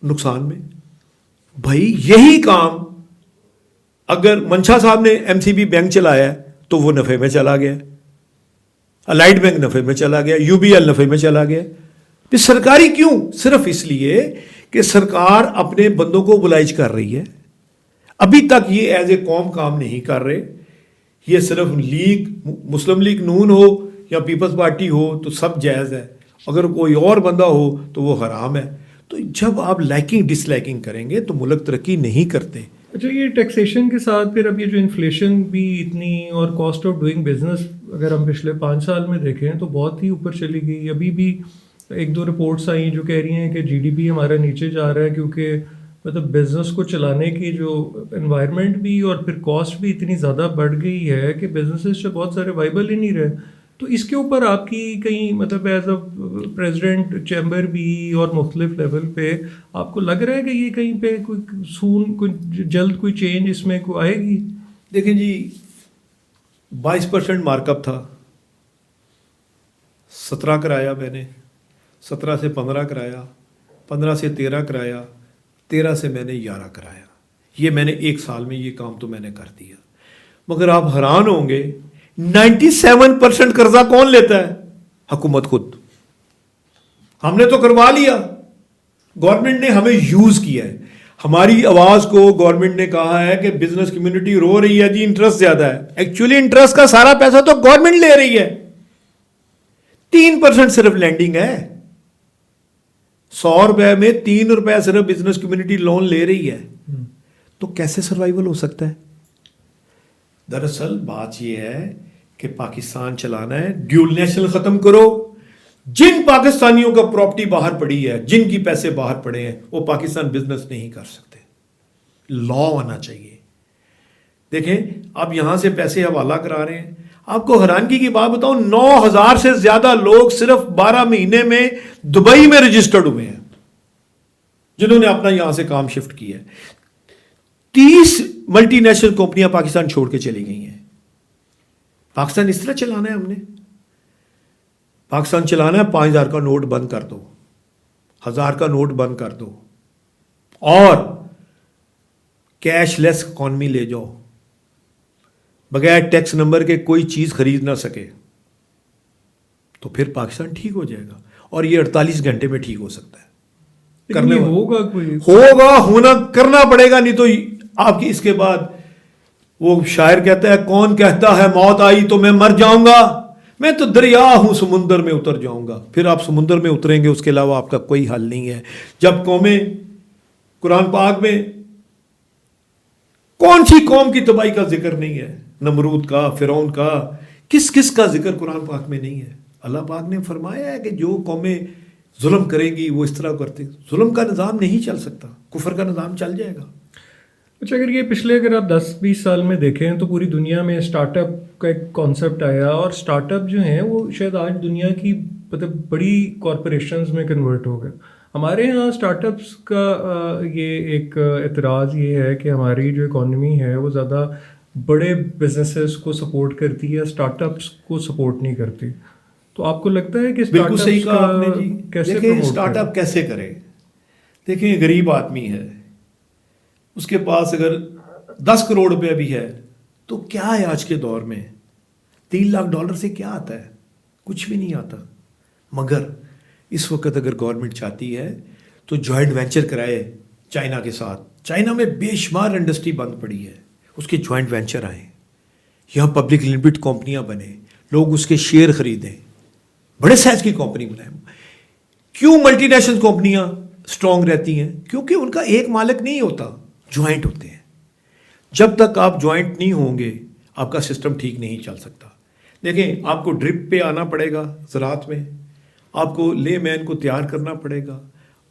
نقصان میں. بھائی یہی کام اگر منشا صاحب نے ایم سی بی بینک چلایا ہے تو وہ نفے میں چلا گیا, الائٹ بینک نفے میں چلا گیا, یو بی ایل نفے میں چلا گیا. پھر سرکاری کیوں؟ صرف اس لیے کہ سرکار اپنے بندوں کو بلائج کر رہی ہے. ابھی تک یہ ایز اے قوم کام نہیں کر رہے. یہ صرف لیگ, مسلم لیگ نون ہو یا پیپلز پارٹی ہو تو سب جائز ہے, اگر کوئی اور بندہ ہو تو وہ حرام ہے. تو جب آپ لائکنگ ڈس لائکنگ کریں گے تو ملک ترقی نہیں کرتے. اچھا, یہ ٹیکسیشن کے ساتھ پھر اب یہ جو انفلیشن بھی اتنی اور کاسٹ آف ڈوئنگ بزنس اگر ہم پچھلے 5 سال میں دیکھیں تو بہت ہی اوپر چلی گئی. ابھی بھی 1-2 رپورٹس آئی جو کہہ رہی ہیں کہ جی ڈی پی ہمارا نیچے جا رہا ہے کیونکہ مطلب بزنس کو چلانے کی جو انوائرمنٹ بھی اور پھر کاسٹ بھی اتنی زیادہ بڑھ گئی ہے کہ بزنسز جو بہت سارے وائبل ہی نہیں رہے. تو اس کے اوپر آپ کی کہیں مطلب ایز اے پریزیڈنٹ چیمبر بھی اور مختلف لیول پہ آپ کو لگ رہا ہے کہ یہ کہیں پہ کوئی جلد کوئی چینج اس میں کوئی آئے گی؟ دیکھیں جی 22% مارک اپ تھا, 17 کرایا میں نے, 17 سے 15 کرایا, 15 سے 13 کرایا, 13 سے میں نے 11 کرایا. یہ میں نے 1 سال میں یہ کام تو میں نے کر دیا. مگر آپ حیران ہوں گے 97% قرضہ کون لیتا ہے؟ حکومت خود. ہم نے تو کروا لیا, گورنمنٹ نے ہمیں یوز کیا ہے. ہماری آواز کو گورنمنٹ نے کہا ہے کہ بزنس کمیونٹی رو رہی ہے جی انٹرسٹ زیادہ ہے. ایکچولی انٹرسٹ کا سارا پیسہ تو گورنمنٹ لے رہی ہے, 3% صرف لینڈنگ ہے. 100 روپے میں 3 روپے صرف بزنس کمیونٹی لون لے رہی ہے. تو کیسے سروائیول ہو سکتا ہے؟ دراصل بات یہ ہے کہ پاکستان چلانا ہے, ڈیول نیشنل ختم کرو. جن پاکستانیوں کا پراپرٹی باہر پڑی ہے, جن کی پیسے باہر پڑے ہیں, وہ پاکستان بزنس نہیں کر سکتے. لا آنا چاہیے. دیکھیں اب یہاں سے پیسے حوالہ کرا رہے ہیں. آپ کو حیرانگی کی بات بتاؤں, 9,000 سے زیادہ لوگ صرف 12 مہینے میں دبئی میں رجسٹرڈ ہوئے ہیں جنہوں نے اپنا یہاں سے کام شفٹ کیا ہے. 30 ملٹی نیشنل کمپنیاں پاکستان چھوڑ کے چلی گئی ہیں. پاکستان اس طرح چلانا ہے ہم نے. پاکستان چلانا ہے 5,000 کا نوٹ بند کر دو, 1,000 کا نوٹ بند کر دو, اور کیش لیس اکانومی لے جاؤ. بغیر ٹیکس نمبر کے کوئی چیز خرید نہ سکے, تو پھر پاکستان ٹھیک ہو جائے گا. اور یہ 48 گھنٹے میں ٹھیک ہو سکتا ہے. کرنے ہوگا کوئی ہوگا, ہونا کرنا پڑے گا, نہیں تو آپ کی اس کے بعد وہ شاعر کہتا ہے کون کہتا ہے موت آئی تو میں مر جاؤں گا, میں تو دریا ہوں سمندر میں اتر جاؤں گا. پھر آپ سمندر میں اتریں گے, اس کے علاوہ آپ کا کوئی حل نہیں ہے. جب قومیں قرآن پاک میں کون سی قوم کی تباہی کا ذکر نہیں ہے؟ نمرود کا, فرعون کا, کس کا ذکر قرآن پاک میں نہیں ہے؟ اللہ پاک نے فرمایا ہے کہ جو قومیں ظلم کرے گی وہ اس طرح کرتے. ظلم کا نظام نہیں چل سکتا, کفر کا نظام چل جائے گا. اچھا, اگر یہ پچھلے اگر آپ 10-20 سال میں دیکھیں تو پوری دنیا میں اسٹارٹ اپ کا ایک کانسیپٹ آیا, اور اسٹارٹ اپ جو ہیں وہ شاید آج دنیا کی مطلب بڑی کارپوریشنز میں کنورٹ ہو گئے. ہمارے یہاں اسٹارٹ اپس کا یہ ایک اعتراض یہ ہے کہ ہماری جو اکانومی ہے وہ زیادہ بڑے بزنسز کو سپورٹ کرتی ہے, اسٹارٹ اپس کو سپورٹ نہیں کرتی. تو آپ کو لگتا ہے کہ بالکل صحیح کہا آپ نے جی. دیکھیں اسٹارٹ اپ کیسے کرے. دیکھیں غریب آدمی ہے, اس کے پاس اگر 10 کروڑ روپے بھی ہے تو کیا ہے آج کے دور میں؟ $3 لاکھ سے کیا آتا ہے؟ کچھ بھی نہیں آتا. مگر اس وقت اگر گورنمنٹ چاہتی ہے تو جوائنٹ وینچر کرائے چائنا کے ساتھ. چائنا میں بے شمار انڈسٹری بند پڑی ہے, اس کے جوائنٹ وینچر آئیں, یہاں پبلک لمیٹڈ کمپنیاں بنیں, لوگ اس کے شیئر خریدیں, بڑے سائز کی کمپنی بنائیں. کیوں ملٹی نیشنل کمپنیاں اسٹرانگ رہتی ہیں؟ کیونکہ ان کا ایک مالک نہیں ہوتا, جوائنٹ ہوتے ہیں. جب تک آپ جوائنٹ نہیں ہوں گے آپ کا سسٹم ٹھیک نہیں چل سکتا. دیکھیں آپ کو ڈرپ پہ آنا پڑے گا زراعت میں, آپ کو لے مین کو تیار کرنا پڑے گا,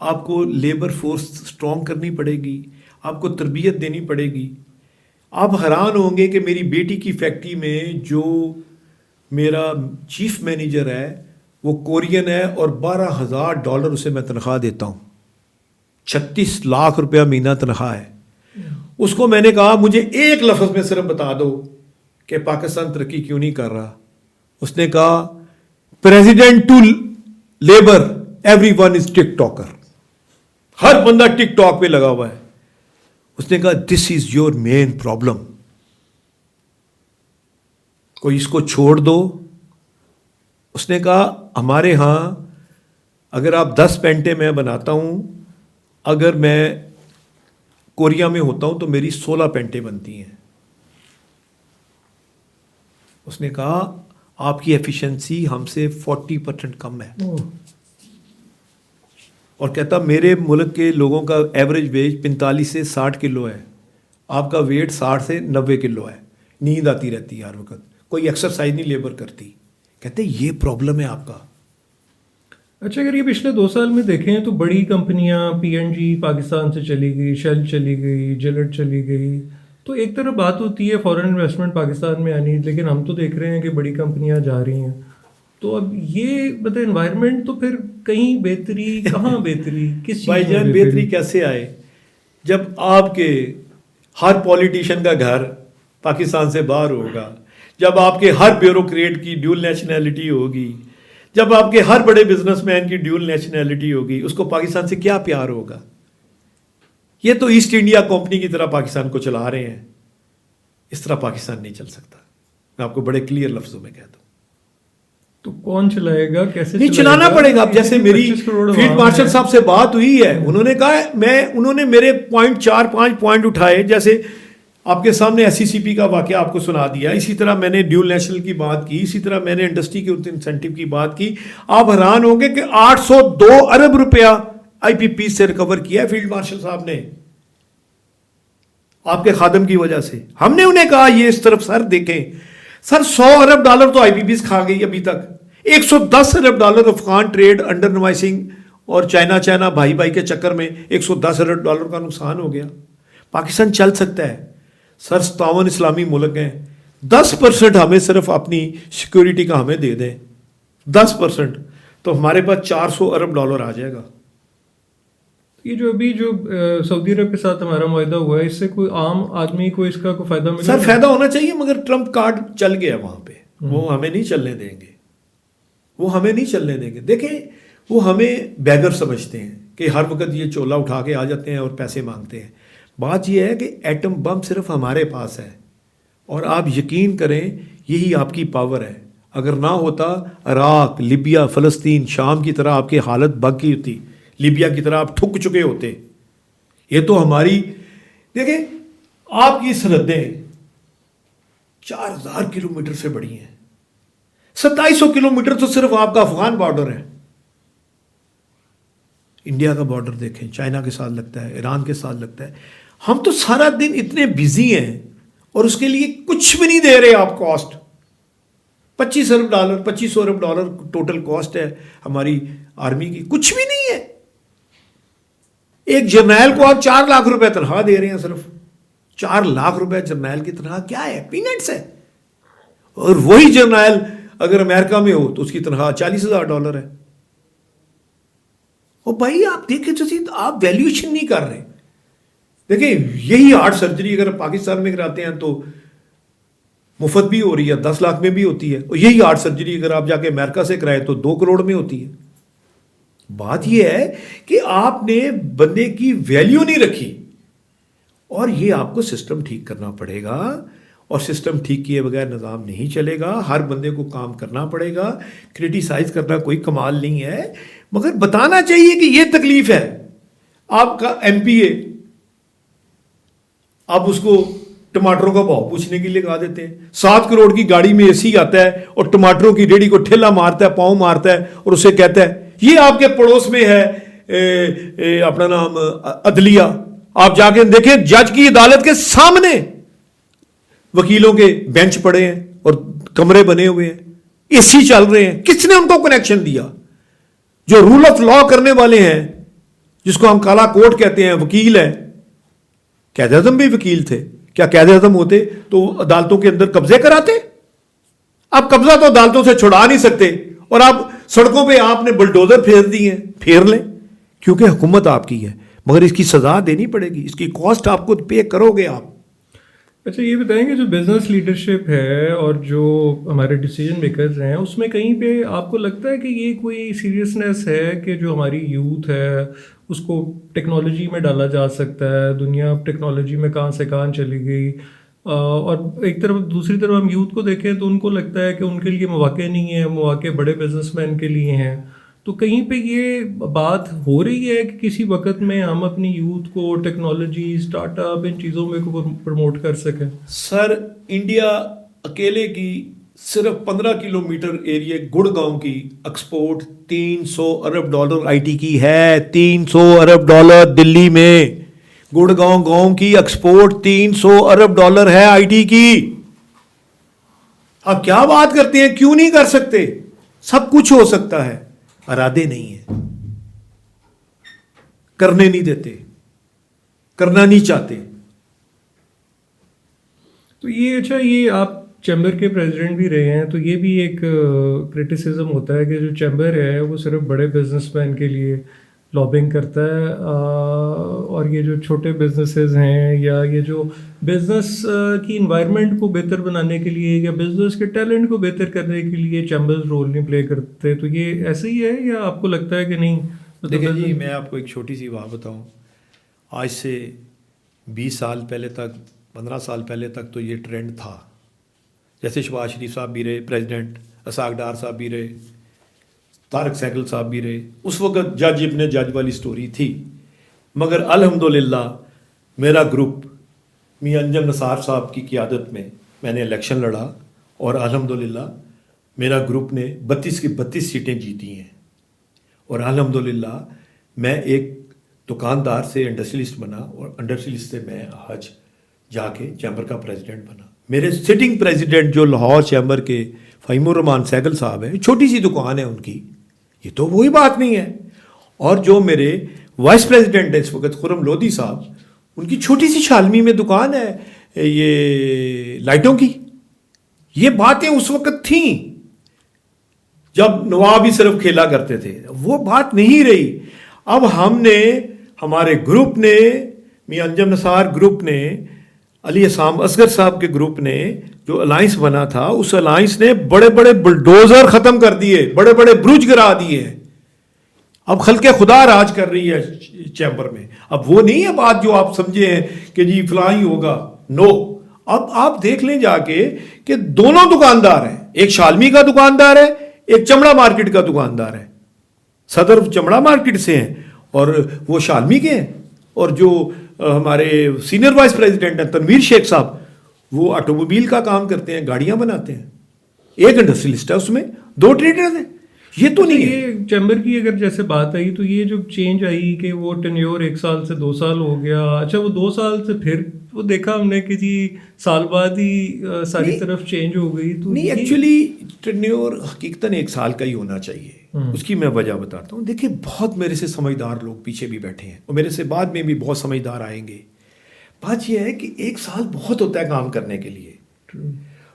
آپ کو لیبر فورس اسٹرانگ کرنی پڑے گی, آپ کو تربیت دینی پڑے گی. آپ حیران ہوں گے کہ میری بیٹی کی فیکٹری میں جو میرا چیف مینیجر ہے وہ کورین ہے اور $12,000 اسے میں تنخواہ دیتا ہوں, 36 لاکھ روپیہ مہینہ تنخواہ ہے. اس کو میں نے کہا مجھے ایک لفظ میں صرف بتا دو کہ پاکستان ترقی کیوں نہیں کر رہا. اس نے کہا president to labour everyone is TikToker, ہر بندہ ٹک ٹاک پہ لگا ہوا ہے. اس نے کہا دس از یور مین پرابلم, کوئی اس کو چھوڑ دو. اس نے کہا ہمارے ہاں اگر آپ 10 پینٹیں میں بناتا ہوں, اگر میں کوریا میں ہوتا ہوں تو میری 16 پینٹیں بنتی ہیں. اس نے کہا آپ کی ایفیشنسی ہم سے 40% کم ہے. اور کہتا میرے ملک کے لوگوں کا ایوریج ویج 45 سے 60 کلو ہے, آپ کا ویٹ 60 سے 90 کلو ہے, نیند آتی رہتی ہے ہر وقت, کوئی ایکسرسائز نہیں لیبر کرتی. کہتے یہ پرابلم ہے آپ کا. اچھا, اگر یہ پچھلے 2 سال میں دیکھیں تو بڑی کمپنیاں PNG پاکستان سے چلی گئی, شیل چلی گئی, جلٹ چلی گئی, تو ایک طرف بات ہوتی ہے فورن انویسٹمنٹ پاکستان میں آنی, لیکن ہم تو دیکھ رہے ہیں کہ بڑی کمپنیاں جا رہی ہیں. تو اب یہ مطلب انوائرمنٹ تو پھر کہیں بہتری, کہاں بہتری, کس چیز بھائی جان بہتری کیسے آئے جب آپ کے ہر پولیٹیشین کا گھر پاکستان سے باہر ہوگا, جب آپ کے ہر بیوروکریٹ کی ڈیول نیشنلٹی ہوگی, جب آپ کے ہر بڑے بزنس مین کی ڈیول نیشنلٹی ہوگی, اس کو پاکستان سے کیا پیار ہوگا؟ یہ تو ایسٹ انڈیا کمپنی کی طرح پاکستان کو چلا رہے ہیں, اس طرح پاکستان نہیں چل سکتا. میں آپ کو بڑے کلیئر لفظوں میں کہتا ہوں. تو کون چلائے گا, کیسے نہیں چلانا پڑے گا. اب جیسے میری فیلڈ مارشل صاحب سے بات ہوئی ہے, انہوں نے کہا انہوں نے میرے 4-5 پوائنٹ اٹھائے, جیسے آپ کے سامنے SCCP کا واقعہ آپ کو سنا دیا, اسی طرح میں نے ڈیول نیشنل کی بات کی, اسی طرح میں نے انڈسٹری کے انسینٹیو کی بات کی. آپ حیران ہوں گے کہ 802 ارب روپیہ IPP سے ریکور کیا ہے فیلڈ مارشل صاحب نے, آپ کے خادم کی وجہ سے. ہم نے انہیں کہا یہ اس طرف سر دیکھیں سر, $100 ارب تو IPPs کھا گئی ابھی تک. $110 ارب افغان ٹریڈ انڈر نوائسنگ اور چائنا بھائی کے چکر میں $110 ارب کا نقصان ہو گیا. پاکستان چل سکتا ہے سر, 57 اسلامی ملک ہیں, 10% ہمیں صرف اپنی سیکیورٹی کا ہمیں دے دیں, 10%, تو ہمارے پاس $400 ارب آ جائے گا. یہ جو ابھی جو سعودی عرب کے ساتھ ہمارا معاہدہ ہوا ہے, اس سے کوئی عام آدمی کو اس کا کوئی فائدہ ملے؟ سر فائدہ ہونا چاہیے, مگر ٹرمپ کارڈ چل گیا وہاں پہ, وہ ہمیں نہیں چلنے دیں گے, وہ ہمیں نہیں چلنے دیں گے. دیکھیں وہ ہمیں بیگر سمجھتے ہیں کہ ہر وقت یہ چولا اٹھا کے آ جاتے ہیں اور پیسے مانگتے ہیں. بات یہ ہے کہ ایٹم بم صرف ہمارے پاس ہے, اور آپ یقین کریں یہی آپ کی پاور ہے. اگر نہ ہوتا عراق, لیبیا, فلسطین, شام کی طرح آپ کی حالت بگ گئی ہوتی, لیبیا کی طرح آپ ٹھک چکے ہوتے. یہ تو ہماری دیکھیں آپ کی سرحدیں 4000 کلومیٹر سے بڑی ہیں, 2700 کلومیٹر تو صرف آپ کا افغان بارڈر ہے. انڈیا کا بارڈر دیکھیں, چائنا کے ساتھ لگتا ہے, ایران کے ساتھ لگتا ہے. ہم تو سارا دن اتنے بزی ہیں اور اس کے لیے کچھ بھی نہیں دے رہے آپ کاسٹ. $25 ارب ٹوٹل کاسٹ ہے ہماری آرمی کی, کچھ بھی نہیں ہے. ایک جرنیل کو آپ 4 لاکھ روپے تنخواہ دے رہے ہیں, صرف 4 لاکھ روپے جرنیل کی تنخواہ کیا ہے, پینٹس ہے. اور وہی جرنیل اگر امریکہ میں ہو تو اس کی تنخواہ $40,000 ہے. اور بھائی آپ دیکھیں تو آپ ویلیوشن نہیں کر رہے. دیکھیں یہی ہارٹ سرجری اگر پاکستان میں کراتے ہیں تو مفت بھی ہو رہی ہے, 10 لاکھ میں بھی ہوتی ہے, اور یہی ہارٹ سرجری اگر آپ جا کے امریکہ سے کرائے تو 2 کروڑ میں ہوتی ہے. بات یہ ہے کہ آپ نے بندے کی ویلیو نہیں رکھی, اور یہ آپ کو سسٹم ٹھیک کرنا پڑے گا, اور سسٹم ٹھیک کیے بغیر نظام نہیں چلے گا. ہر بندے کو کام کرنا پڑے گا, کرٹیسائز کرنا کوئی کمال نہیں ہے, مگر بتانا چاہیے کہ یہ تکلیف ہے. آپ کا MPA آپ اس کو ٹماٹروں کا بھاؤ پوچھنے کے لیے کہا دیتے ہیں, 7 کروڑ کی گاڑی میں AC آتا ہے اور ٹماٹروں کی ریڑھی کو ٹھیلا مارتا ہے, پاؤں مارتا ہے, اور اسے کہتا ہے یہ آپ کے پڑوس میں ہے اپنا نام عدلیہ, آپ جا کے دیکھیں جج کی عدالت کے سامنے وکیلوں کے بینچ پڑے ہیں اور کمرے بنے ہوئے ہیں, AC چل رہے ہیں. کس نے ان کو کنیکشن دیا؟ جو رول آف لا کرنے والے ہیں, جس کو ہم کالا کوٹ کہتے ہیں, وکیل ہیں. قائد اعظم بھی وکیل تھے. کیا قائد اعظم ہوتے تو عدالتوں کے اندر قبضے کراتے؟ آپ قبضہ تو عدالتوں سے چھڑا نہیں سکتے، اور آپ سڑکوں پہ آپ نے بلڈوزر پھیر دی ہیں، پھیر لیں، کیونکہ حکومت آپ کی ہے، مگر اس کی سزا دینی پڑے گی، اس کی کاسٹ آپ کو پے کرو گے آپ. اچھا یہ بتائیں کہ جو بزنس لیڈرشپ ہے اور جو ہمارے ڈیسیجن میکرز ہیں اس میں کہیں پہ آپ کو لگتا ہے کہ یہ کوئی سیریسنیس ہے کہ جو ہماری یوتھ ہے اس کو ٹیکنالوجی میں ڈالا جا سکتا ہے؟ دنیا ٹیکنالوجی میں کہاں سے کہاں چلی گئی، اور ایک طرف دوسری طرف ہم یوتھ کو دیکھیں تو ان کو لگتا ہے کہ ان کے لیے مواقع نہیں ہیں، مواقع بڑے بزنس مین کے لیے ہیں. تو کہیں پہ یہ بات ہو رہی ہے کہ کسی وقت میں ہم اپنی یوتھ کو ٹیکنالوجی، اسٹارٹ اپ، ان چیزوں میں کو پروموٹ کر سکیں؟ سر انڈیا اکیلے کی صرف 15 کلومیٹر ایریا گڑگاؤں کی ایکسپورٹ $300 ارب آئی ٹی کی ہے. $300 ارب دلی میں گڑگاؤں گاؤں کی ایکسپورٹ $300 ارب ہے آئی ٹی کی. آپ کیا بات کرتے ہیں؟ کیوں نہیں کر سکتے؟ سب کچھ ہو سکتا ہے، ارادے نہیں ہیں، کرنے نہیں دیتے، کرنا نہیں چاہتے. تو یہ اچھا، یہ آپ چیمبر کے پریزیڈنٹ بھی رہے ہیں، تو یہ بھی ایک کرٹیسزم ہوتا ہے کہ جو چیمبر ہے وہ صرف بڑے بزنس مین کے لیے لابنگ کرتا ہے، اور یہ جو چھوٹے بزنسز ہیں یا یہ جو بزنس کی انوائرمنٹ کو بہتر بنانے کے لیے یا بزنس کے ٹیلنٹ کو بہتر کرنے کے لیے چیمبرز رول نہیں پلے کرتے. تو یہ ایسے ہی ہے یا آپ کو لگتا ہے کہ نہیں؟ دیکھیں جی، میں آپ کو ایک چھوٹی سی بات بتاؤں. آج سے 20 سال پہلے تک، 15 سال پہلے تک تو یہ ٹرینڈ تھا. جیسے شہباز شریف صاحب بھی رہے پریزیڈنٹ، اسحاق ڈار صاحب بھی رہے، طارق سہگل صاحب بھی رہے. اس وقت جج ابن جج والی سٹوری تھی. مگر الحمدللہ میرا گروپ میاں انجم نثار صاحب کی قیادت میں میں نے الیکشن لڑا، اور الحمدللہ میرا گروپ نے 32 کی 32 سیٹیں جیتی ہیں. اور الحمدللہ میں ایک دکاندار سے انڈسٹریلسٹ بنا، اور انڈسٹریلسٹ سے میں آج جا کے چیمبر کا پریزیڈنٹ بنا. میرے سٹنگ پریزیڈنٹ جو لاہور چیمبر کے فہیم الرحمان سہگل صاحب ہیں، چھوٹی سی دکان ہے ان کی، یہ تو وہی بات نہیں ہے. اور جو میرے وائس پریزیڈنٹ ہیں اس وقت خرم لودھی صاحب، ان کی چھوٹی سی شالمی میں دکان ہے یہ لائٹوں کی. یہ باتیں اس وقت تھیں جب نواب ہی صرف کھیلا کرتے تھے، وہ بات نہیں رہی. اب ہم نے، ہمارے گروپ نے، میاں انجم نثار گروپ نے، علی اسام اصغر صاحب کے گروپ نے جو الائنس بنا تھا، اس الائنس نے بڑے بڑے بلڈوزر ختم کر دیے، بڑے بڑے برج گرا دیے. اب خلق خدا راج کر رہی ہے چیمبر میں. اب وہ نہیں ہے بات جو آپ سمجھے ہیں کہ جی فلاں ہی ہوگا. نو. اب آپ دیکھ لیں جا کے کہ دونوں دکاندار ہیں، ایک شالمی کا دکاندار ہے، ایک چمڑا مارکیٹ کا دکاندار ہے. صدر چمڑا مارکیٹ سے ہیں اور وہ شالمی کے ہیں. اور جو ہمارے سینئر وائس پریزیڈنٹ ہیں تنویر شیخ صاحب، وہ آٹو موبائل کا کام کرتے ہیں، گاڑیاں بناتے ہیں. ایک انڈسٹریلسٹ ہے، اس میں 2 ٹریڈرز ہیں. یہ تو نہیں ہے. یہ چیمبر کی اگر جیسے بات آئی تو یہ جو چینج آئی کہ وہ ٹینیور 1 سال سے 2 سال ہو گیا. اچھا وہ 2 سال سے پھر وہ دیکھا ہم نے کہ جی سال بعد ہی ساری طرف چینج ہو گئی. تو نہیں، ایکچولی ٹینیور حقیقتاً 1 سال کا ہی ہونا چاہیے. اس کی میں وجہ بتاتا ہوں. دیکھیں بہت میرے سے سمجھدار لوگ پیچھے بھی بیٹھے ہیں، اور میرے سے بعد میں بھی بہت سمجھدار آئیں گے. بات یہ ہے کہ 1 سال بہت ہوتا ہے کام کرنے کے لیے.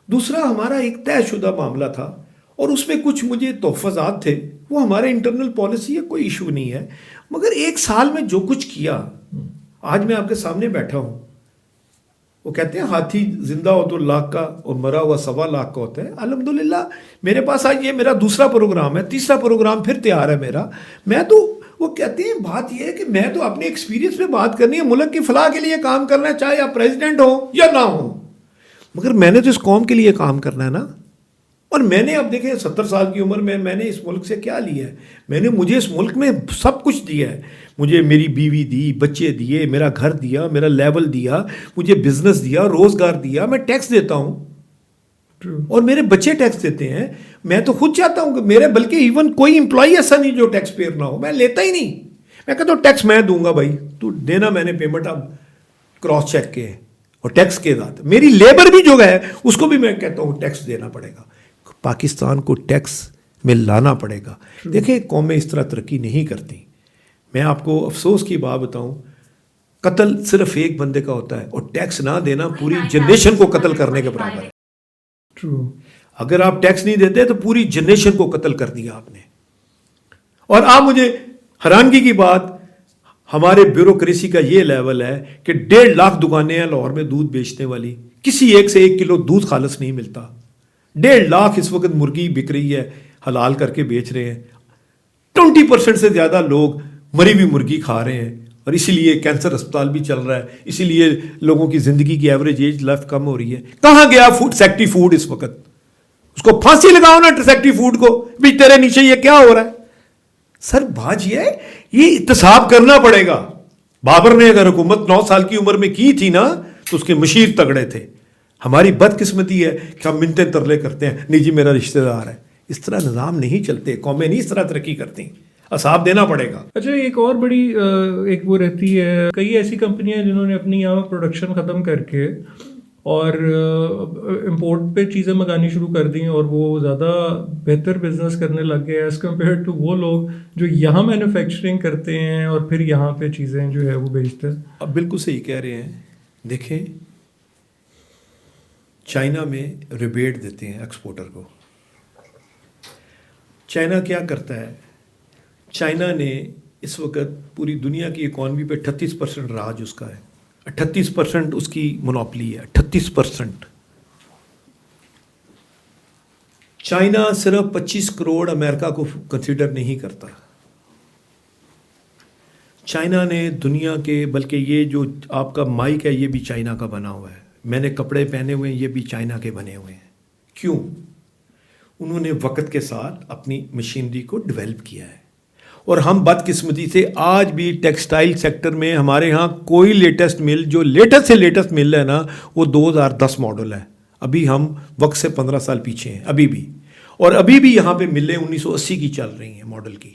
دوسرا، ہمارا ایک طے شدہ معاملہ تھا اور اس میں کچھ مجھے تحفظات تھے، وہ ہمارے انٹرنل پالیسی ہے، کوئی ایشو نہیں ہے. مگر 1 سال میں جو کچھ کیا، آج میں آپ کے سامنے بیٹھا ہوں. وہ کہتے ہیں ہاتھی زندہ ہو تو 1 لاکھ کا اور مرا ہوا 1.25 لاکھ کا ہوتا ہے. الحمدللہ میرے پاس آج یہ میرا دوسرا پروگرام ہے، تیسرا پروگرام پھر تیار ہے میرا. میں تو، وہ کہتے ہیں بات یہ ہے کہ میں تو اپنے ایکسپیرینس پہ بات کرنی ہے، ملک کی فلاح کے لیے کام کرنا ہے، چاہے آپ پریزیڈنٹ ہو یا نہ ہو. مگر میں نے تو اس قوم کے لیے کام کرنا ہے نا. اور میں نے اب دیکھیں 70 سال کی عمر میں نے اس ملک سے کیا لیا ہے؟ مجھے اس ملک میں سب کچھ دیا ہے. مجھے میری بیوی دی، بچے دیے، میرا گھر دیا، میرا لیول دیا، مجھے بزنس دیا، روزگار دیا. میں ٹیکس دیتا ہوں اور میرے بچے ٹیکس دیتے ہیں. میں تو خود چاہتا ہوں کہ میرے، بلکہ ایون کوئی امپلائی ایسا نہیں جو ٹیکس پیئر نہ ہو. میں لیتا ہی نہیں. میں کہتا ہوں ٹیکس میں دوں گا بھائی، تو دینا میں نے پیمنٹ اب کراس چیک کے اور ٹیکس کے ساتھ. میری لیبر بھی جو ہے اس کو بھی میں کہتا ہوں ٹیکس دینا پڑے گا. پاکستان کو ٹیکس میں لانا پڑے گا. دیکھیں قومیں اس طرح ترقی نہیں کرتی. میں آپ کو افسوس کی بات بتاؤں، قتل صرف ایک بندے کا ہوتا ہے اور ٹیکس نہ دینا پوری جنریشن کو قتل کرنے کے برابر ہے. ٹرو. اگر آپ ٹیکس نہیں دیتے تو پوری جنریشن کو قتل کر دیا آپ نے. اور آپ مجھے حیرانگی کی بات, ہمارے بیوروکریسی کا یہ لیول ہے کہ 1.5 لاکھ دکانیں ہیں لاہور میں دودھ بیچنے والی, کسی ایک سے 1 کلو دودھ خالص نہیں ملتا. 1.5 لاکھ اس وقت مرغی بک رہی ہے, حلال کر کے بیچ رہے ہیں. 20% سے زیادہ لوگ مری ہوئی مرغی کھا رہے ہیں, اور اسی لیے کینسر اسپتال بھی چل رہا ہے, اسی لیے لوگوں کی زندگی کی ایوریج ایج لائف کم ہو رہی ہے. کہاں گیا سیکٹری فوڈ اس وقت؟ اس کو پھانسی لگاؤ نا سیکٹری فوڈ کو, بھی تیرے نیچے یہ کیا ہو رہا ہے. سر بات یہ ہے, یہ احتساب کرنا پڑے گا. بابر نے اگر حکومت 9 سال کی عمر میں کی تھی نا تو اس کے مشیر تگڑے تھے. ہماری بدقسمتی ہے کہ ہم منتیں ترلے کرتے ہیں, نہیں جی میرا رشتہ دار ہے. اس طرح نظام نہیں چلتے, قومیں نہیں اس طرح ترقی کرتی, حساب دینا پڑے گا. اچھا, ایک اور بڑی ایک وہ رہتی ہے, کئی ایسی کمپنیاں جنہوں نے اپنی یہاں پروڈکشن ختم کر کے اور امپورٹ پہ چیزیں منگانی شروع کر دیں, اور وہ زیادہ بہتر بزنس کرنے لگ گئے ایز کمپیئر ٹو وہ لوگ جو یہاں مینوفیکچرنگ کرتے ہیں اور پھر یہاں پہ چیزیں جو ہے وہ بیچتے ہیں. اب بالکل صحیح کہہ رہے ہیں. دیکھیں چائنا میں ریبیٹ دیتے ہیں ایکسپورٹر کو. چائنا کیا کرتا ہے, چائنا نے اس وقت پوری دنیا کی اکانومی پہ 38% راج اس کا ہے. 38% اس کی منوپلی ہے. 38%. چائنا صرف 25 کروڑ امریکہ کو کنسیڈر نہیں کرتا. چائنا نے دنیا کے, بلکہ یہ جو آپ کا مائک ہے یہ بھی چائنا کا بنا ہوا ہے, میں نے کپڑے پہنے ہوئے ہیں یہ بھی چائنا کے بنے ہوئے ہیں. کیوں؟ انہوں نے وقت کے ساتھ اپنی مشینری کو ڈیولپ کیا ہے. اور ہم بدقسمتی سے آج بھی ٹیکسٹائل سیکٹر میں ہمارے ہاں کوئی لیٹسٹ مل, جو لیٹسٹ سے لیٹسٹ مل ہے نا وہ 2010 ماڈل ہے. ابھی ہم وقت سے 15 سال پیچھے ہیں ابھی بھی. اور ابھی بھی یہاں پہ ملیں 1980 کی چل رہی ہیں ماڈل کی.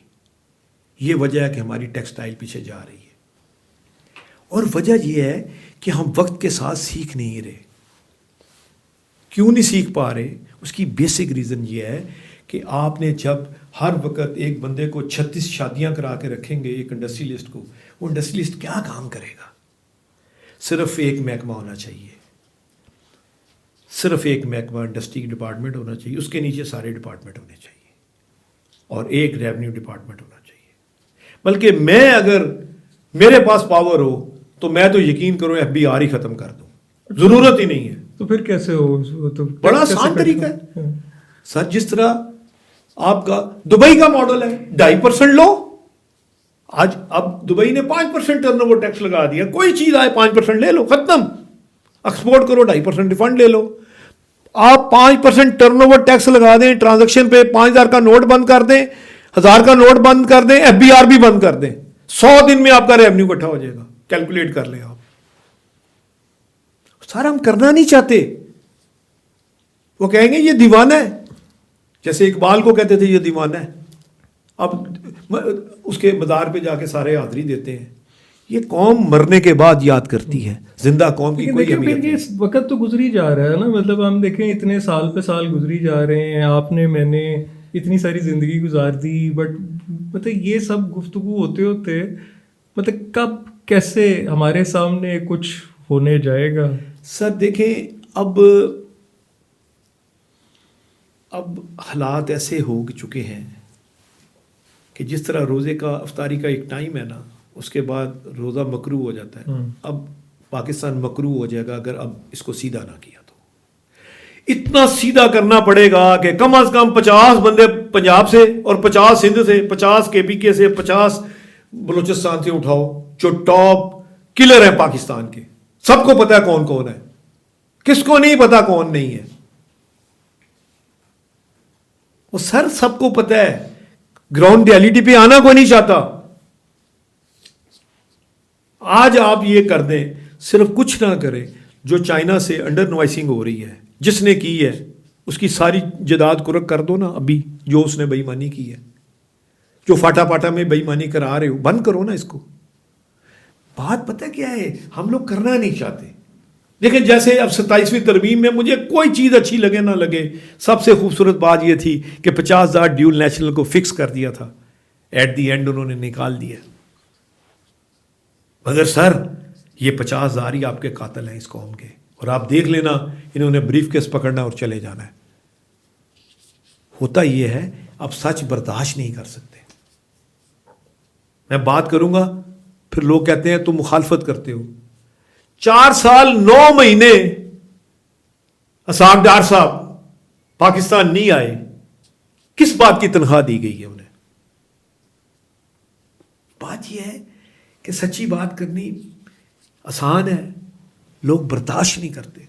یہ وجہ ہے کہ ہماری ٹیکسٹائل پیچھے جا رہی ہے. اور وجہ یہ ہے کہ ہم وقت کے ساتھ سیکھ نہیں رہے. کیوں نہیں سیکھ پا رہے؟ اس کی بیسک ریزن یہ ہے کہ آپ نے جب ہر وقت ایک بندے کو 36 شادیاں کرا کے رکھیں گے ایک انڈسٹریلسٹ کو, وہ انڈسٹریلسٹ کیا کام کرے گا؟ صرف ایک محکمہ ہونا چاہیے, صرف ایک محکمہ انڈسٹری ڈپارٹمنٹ ہونا چاہیے, اس کے نیچے سارے ڈپارٹمنٹ ہونے چاہیے, اور ایک ریونیو ڈپارٹمنٹ ہونا چاہیے. بلکہ میں اگر میرے پاس پاور ہو تو میں تو یقین کرو FBR ہی ختم کر دوں, ضرورت ہی نہیں ہے. تو پھر کیسے ہو؟ تو بڑا آسان طریقہ ہے سر. جس طرح آپ کا دبئی کا ماڈل ہے 2.5% لو. آج اب دبئی نے 5% ٹرن اوور ٹیکس لگا دیا, کوئی چیز آئے 5% لے لو, ختم. ایکسپورٹ کرو 2.5% ریفنڈ لے لو. آپ 5% ٹرن اوور ٹیکس لگا دیں, ٹرانزیکشن پہ 5,000 کا نوٹ بند کر دیں, 1,000 کا نوٹ بند کر دیں, FBR بھی بند کر دیں, 100 دن میں آپ کا ریونیو اکٹھا ہو جائے گا. کیلکولیٹ کر لیں آپ. سارا ہم کرنا نہیں چاہتے. وہ کہیں گے یہ دیوانہ ہے, جیسے اقبال کو کہتے تھے یہ دیوانہ ہے. اب اس کے مزار پہ جا کے سارے حاضری دیتے ہیں. یہ قوم مرنے کے بعد یاد کرتی ہے, زندہ قوم کی کوئی اہمیت نہیں. وقت تو گزری جا رہا ہے نا, مطلب ہم دیکھیں اتنے سال پہ سال گزری جا رہے ہیں, آپ نے میں نے اتنی ساری زندگی گزار دی, بٹ مطلب یہ سب گفتگو ہوتے ہوتے مطلب کب کیسے ہمارے سامنے کچھ ہونے جائے گا؟ سر دیکھیں اب حالات ایسے ہو چکے ہیں کہ جس طرح روزے کا افطاری کا ایک ٹائم ہے نا, اس کے بعد روزہ مکروہ ہو جاتا ہے. اب پاکستان مکروہ ہو جائے گا اگر اب اس کو سیدھا نہ کیا تو. اتنا سیدھا کرنا پڑے گا کہ کم از کم 50 بندے پنجاب سے اور 50 سندھ سے, 50 KPK سے, 50 بلوچستان سے اٹھاؤ, جو ٹاپ کلر ہیں پاکستان کے. سب کو پتا ہے کون کون ہے, کس کو نہیں پتا کون نہیں ہے. وہ سر سب کو پتا ہے, گراؤنڈ ریالٹی پہ آنا کوئی نہیں چاہتا. آج آپ یہ کر دیں, صرف کچھ نہ کریں. جو چائنا سے انڈر نوائسنگ ہو رہی ہے, جس نے کی ہے اس کی ساری جداد کرک کر دو نا. ابھی جو اس نے بے ایمانی کی ہے, جو فاٹا پاٹا میں بے ایمانی کرا رہے ہو, بند کرو نا اس کو. بات پتہ کیا ہے, ہم لوگ کرنا نہیں چاہتے. دیکھیں جیسے اب 27ویں ترمیم میں مجھے کوئی چیز اچھی لگے نہ لگے, سب سے خوبصورت بات یہ تھی کہ 50,000 ڈیول نیشنل کو فکس کر دیا تھا. ایٹ دی اینڈ انہوں نے نکال دیا. مگر سر یہ 50,000 ہی آپ کے قاتل ہیں اس قوم کے. اور آپ دیکھ لینا, انہوں نے بریف کیس پکڑنا اور چلے جانا ہے. ہوتا یہ ہے اب سچ برداشت نہیں کر سکتے. میں بات کروں گا پھر لوگ کہتے ہیں تم مخالفت کرتے ہو. 4 سال 9 مہینے اسحاق ڈار صاحب پاکستان نہیں آئے. کس بات کی تنخواہ دی گئی ہے انہیں؟ بات یہ ہے کہ سچی بات کرنی آسان ہے, لوگ برداشت نہیں کرتے.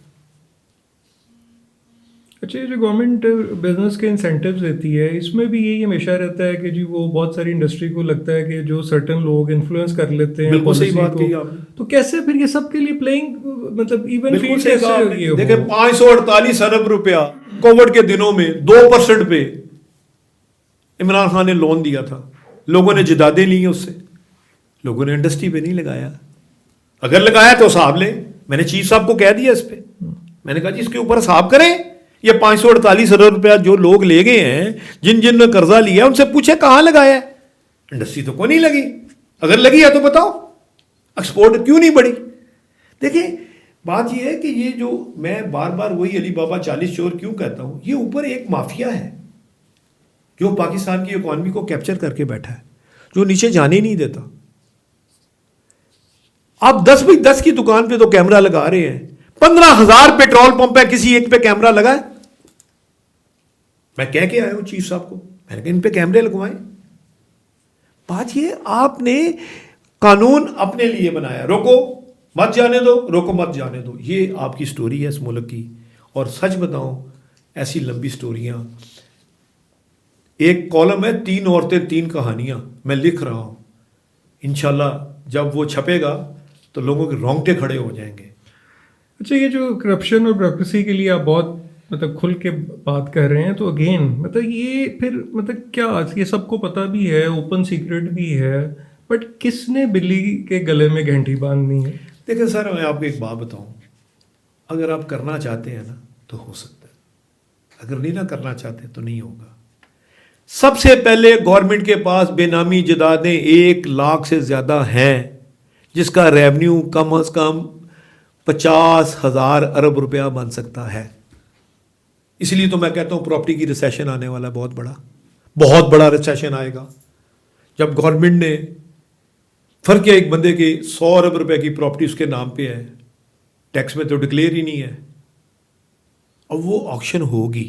اچھا, یہ جو گورنمنٹ بزنس کے انسینٹیوز دیتی ہے اس میں بھی یہی ہمیشہ رہتا ہے کہ جی وہ بہت ساری انڈسٹری کو لگتا ہے کہ جو سرٹن لوگ انفلوئنس کر لیتے ہیں. بالکل صحیح بات کہی آپ نے. تو کیسے پھر یہ سب کے لیے پلینگ مطلب ایون فیلڈ کیسے؟ دیکھیں 548 ارب روپیہ کووڈ کے دنوں میں 2% پہ عمران خان نے لون دیا تھا. لوگوں نے جدادیں لی ہیں اس سے, لوگوں نے انڈسٹری پہ نہیں لگایا. اگر لگایا تو حساب لیں. میں نے چیف صاحب کو کہہ دیا اس پہ, میں نے کہا جی اس کے اوپر حساب کریں. یہ 548 ارب روپیہ جو لوگ لے گئے ہیں, جن نے قرضہ لیا ان سے پوچھے کہاں لگایا ہے. انڈسٹری تو کوئی نہیں لگی. اگر لگی ہے تو بتاؤ ایکسپورٹ کیوں نہیں بڑھی. دیکھیں بات یہ ہے کہ یہ جو میں بار بار وہی علی بابا 40 چور کیوں کہتا ہوں, یہ اوپر ایک مافیا ہے جو پاکستان کی اکانومی کو کیپچر کر کے بیٹھا ہے, جو نیچے جانے نہیں دیتا. آپ 10 بائی 10 کی دکان پہ تو کیمرہ لگا رہے ہیں, 15,000 پیٹرول پمپ ہے, کسی ایک پہ کیمرہ لگا ہے. میں کہہ کے آیا ہوں چیف صاحب کو, میں نے کہا ان پہ کیمرے لگوائیں. بات یہ آپ نے قانون اپنے لیے بنایا, روکو مت جانے دو, روکو مت جانے دو. یہ آپ کی سٹوری ہے اس ملک کی. اور سچ بتاؤں ایسی لمبی سٹوریاں, ایک کالم ہے 3 عورتیں 3 کہانیاں, میں لکھ رہا ہوں. انشاءاللہ جب وہ چھپے گا تو لوگوں کے رونگٹے کھڑے ہو جائیں گے. اچھا, یہ جو کرپشن اور بیوروکریسی کے لیے آپ بہت مطلب کھل کے بات کر رہے ہیں, تو اگین مطلب یہ پھر مطلب کیا, یہ سب کو پتہ بھی ہے, اوپن سیکرٹ بھی ہے, بٹ کس نے بلی کے گلے میں گھنٹی باندھنی ہے؟ دیکھیں سر, میں آپ کو ایک بات بتاؤں, اگر آپ کرنا چاہتے ہیں نا تو ہو سکتا ہے, اگر نہیں نہ کرنا چاہتے تو نہیں ہوگا. سب سے پہلے گورنمنٹ کے پاس بے نامی جائیدادیں 1 لاکھ سے زیادہ ہیں, جس کا ریونیو کم از کم 50,000 ارب روپیہ بن سکتا ہے. اس لیے تو میں کہتا ہوں پراپرٹی کی ریسیشن آنے والا ہے, بہت بڑا ریسیشن آئے گا. جب گورنمنٹ نے فرق ہے, ایک بندے کے 100 ارب روپے کی پراپرٹی اس کے نام پہ ہے, ٹیکس میں تو ڈکلیئر ہی نہیں ہے. اب وہ آکشن ہوگی,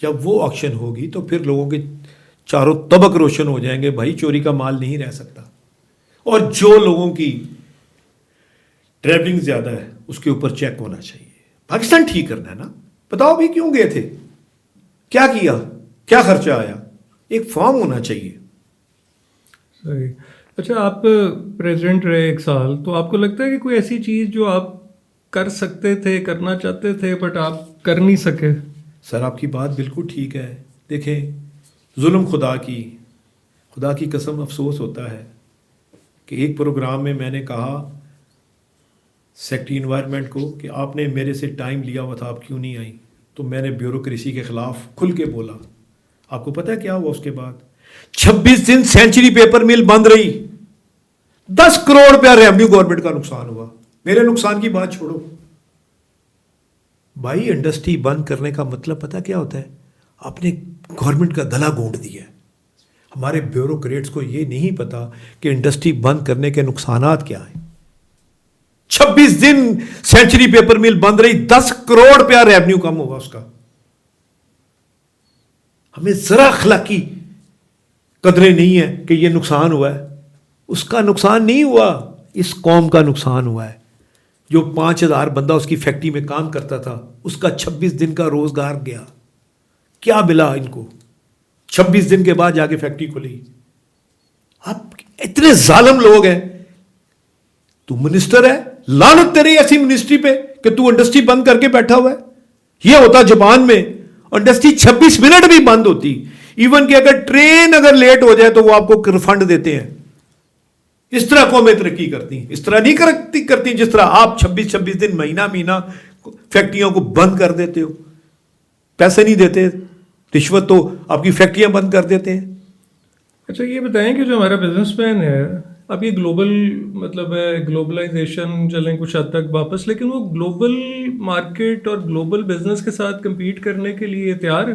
جب وہ آکشن ہوگی تو پھر لوگوں کے چاروں طبق روشن ہو جائیں گے, بھائی چوری کا مال نہیں رہ سکتا. اور جو لوگوں کی ٹریولنگ زیادہ ہے اس کے اوپر چیک ہونا چاہیے. پاکستان ٹھیک کرنا ہے نا, بتاؤ بھی کیوں گئے تھے, کیا کیا, کیا خرچہ آیا, ایک فارم ہونا چاہیے. صحیح. اچھا, آپ پریزیڈنٹ رہے 1 سال, تو آپ کو لگتا ہے کہ کوئی ایسی چیز جو آپ کر سکتے تھے, کرنا چاہتے تھے, بٹ آپ کر نہیں سکے؟ سر آپ کی بات بالکل ٹھیک ہے. دیکھیں ظلم خدا کی قسم افسوس ہوتا ہے کہ ایک پروگرام میں میں نے کہا سیکٹری انوائرمنٹ کو کہ آپ نے میرے سے ٹائم لیا ہوا تھا, آپ کیوں نہیں آئی؟ تو میں نے بیوروکریسی کے خلاف کھل کے بولا. آپ کو پتہ ہے کیا ہوا اس کے بعد؟ 26 دن سینچری پیپر مل بند رہی, 10 کروڑ روپیہ ریونیو گورنمنٹ کا نقصان ہوا. میرے نقصان کی بات چھوڑو بھائی, انڈسٹری بند کرنے کا مطلب پتہ کیا ہوتا ہے؟ آپ نے گورنمنٹ کا گلا گونڈ دیا ہے. ہمارے بیوروکریٹس کو یہ نہیں پتا کہ انڈسٹری بند کرنے کے نقصانات کیا ہیں. 26 دن سینچری پیپر مل بند رہی, 10 کروڑ روپیہ ریونیو کم ہوگا اس کا. ہمیں ذرا اخلاقی قدریں نہیں ہے کہ یہ نقصان ہوا ہے. اس کا نقصان نہیں ہوا, اس قوم کا نقصان ہوا ہے. جو 5,000 بندہ اس کی فیکٹری میں کام کرتا تھا, اس کا 26 دن کا روزگار گیا. کیا ملا ان کو؟ 26 دن کے بعد جا کے فیکٹری کھلی. آپ اتنے ظالم لوگ ہیں. تو منسٹر ہے, لعنت تیری ایسی منسٹری پہ کہ تو انڈسٹری بند کر کے بیٹھا ہوا ہے. یہ ہوتا جاپان میں, انڈسٹری 26 منٹ بھی بند ہوتی. ایون کہ اگر ٹرین اگر لیٹ ہو جائے تو وہ آپ کو ریفنڈ دیتے ہیں. اس طرح قومیں ترقی کرتی ہیں, اس طرح نہیں کرتی جس طرح آپ 26 دن مہینہ فیکٹریوں کو بند کر دیتے ہو. پیسے نہیں دیتے, رشوت تو آپ کی فیکٹریاں بند کر دیتے ہیں. اچھا, یہ بتائیں کہ جو ہمارا بزنس مین ہے, اب یہ گلوبل مطلب ہے گلوبلائزیشن چلیں کچھ حد تک واپس, لیکن وہ گلوبل مارکیٹ اور گلوبل بزنس کے ساتھ کمپیٹ کرنے کے لیے تیار ہے؟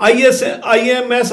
IMF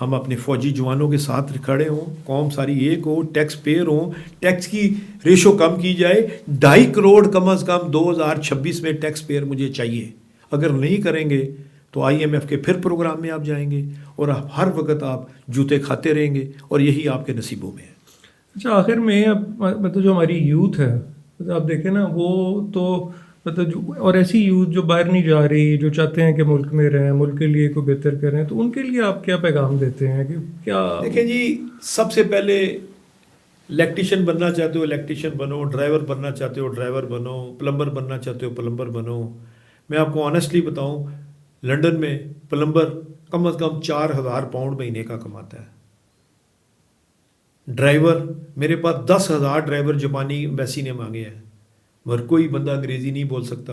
ہم اپنے فوجی جوانوں کے ساتھ کھڑے ہوں, قوم ساری ایک ہو, ٹیکس پیئر ہوں, ٹیکس کی ریشو کم کی جائے. 2.5 کروڑ کم از کم 2026 میں ٹیکس پیئر مجھے چاہیے. اگر نہیں کریں گے تو IMF کے پھر پروگرام میں آپ جائیں گے اور ہر وقت آپ جوتے کھاتے رہیں گے, اور یہی آپ کے نصیبوں میں ہے. اچھا, آخر میں مطلب جو ہماری یوتھ ہے, آپ دیکھیں نا, وہ تو مطلب اور ایسی یوتھ جو باہر نہیں جا رہی, جو چاہتے ہیں کہ ملک میں رہیں, ملک کے لیے کوئی بہتر کریں, تو ان کے لیے آپ کیا پیغام دیتے ہیں کہ کیا؟ دیکھیں جی, سب سے پہلے الیکٹریشین بننا چاہتے ہو الیکٹریشین بنو, ڈرائیور بننا چاہتے ہو ڈرائیور بنو, پلمبر بننا چاہتے ہو پلمبر بنو. میں آپ کو آنیسٹلی بتاؤں, لنڈن میں پلمبر کم از کم 4,000 پاؤنڈ مہینے کا کماتا ہے. ڈرائیور, میرے پاس 10,000 ڈرائیور جاپانی ایمبیسی نے مانگے ہیں, مگر کوئی بندہ انگریزی نہیں بول سکتا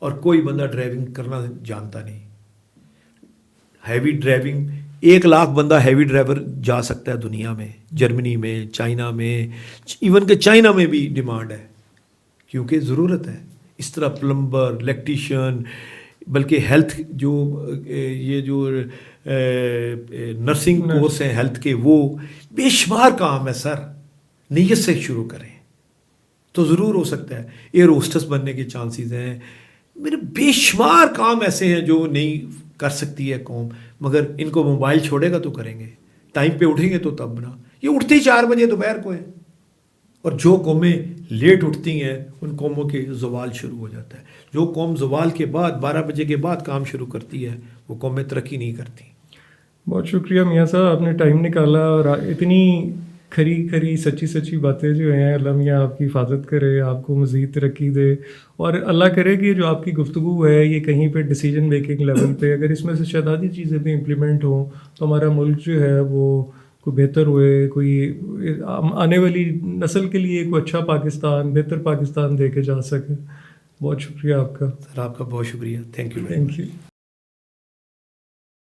اور کوئی بندہ ڈرائیونگ کرنا جانتا نہیں. ہیوی ڈرائیونگ 1 لاکھ بندہ ہیوی ڈرائیور جا سکتا ہے دنیا میں, جرمنی میں, چائنا میں, ایون کہ چائنا میں بھی ڈیمانڈ ہے کیونکہ ضرورت ہے. اس طرح پلمبر, الیکٹریشین, بلکہ ہیلتھ جو یہ جو نرسنگ کورس ہیں ہیلتھ کے, وہ بے شمار کام ہے سر. نیت سے شروع کریں تو ضرور ہو سکتا ہے. ایئر ہوسٹس بننے کے چانسز ہیں. میرے بے شمار کام ایسے ہیں جو نہیں کر سکتی ہے قوم, مگر ان کو موبائل چھوڑے گا تو کریں گے. ٹائم پہ اٹھیں گے تو تب بنا. یہ اٹھتے ہی 4 بجے دوپہر کو ہے, اور جو قومیں لیٹ اٹھتی ہیں ان قوموں کے زوال شروع ہو جاتا ہے. جو قوم زوال کے بعد 12 بجے کے بعد کام شروع کرتی ہے وہ قومیں ترقی نہیں کرتی. بہت شکریہ میاں صاحب, آپ نے ٹائم نکالا اور اتنی کھری سچی باتیں جو ہیں. اللہ میاں آپ کی حفاظت کرے, آپ کو مزید ترقی دے, اور اللہ کرے کہ جو آپ کی گفتگو ہے یہ کہیں پہ ڈیسیجن میکنگ لیول پہ اگر اس میں سے شاید آدھی چیزیں بھی امپلیمنٹ ہوں تو ہمارا ملک جو ہے وہ کوئی بہتر ہوئے, کوئی آنے والی نسل کے لیے کوئی اچھا پاکستان, بہتر پاکستان دے کے جا سکے. بہت شکریہ آپ کا سر. آپ کا بہت شکریہ. Thank you.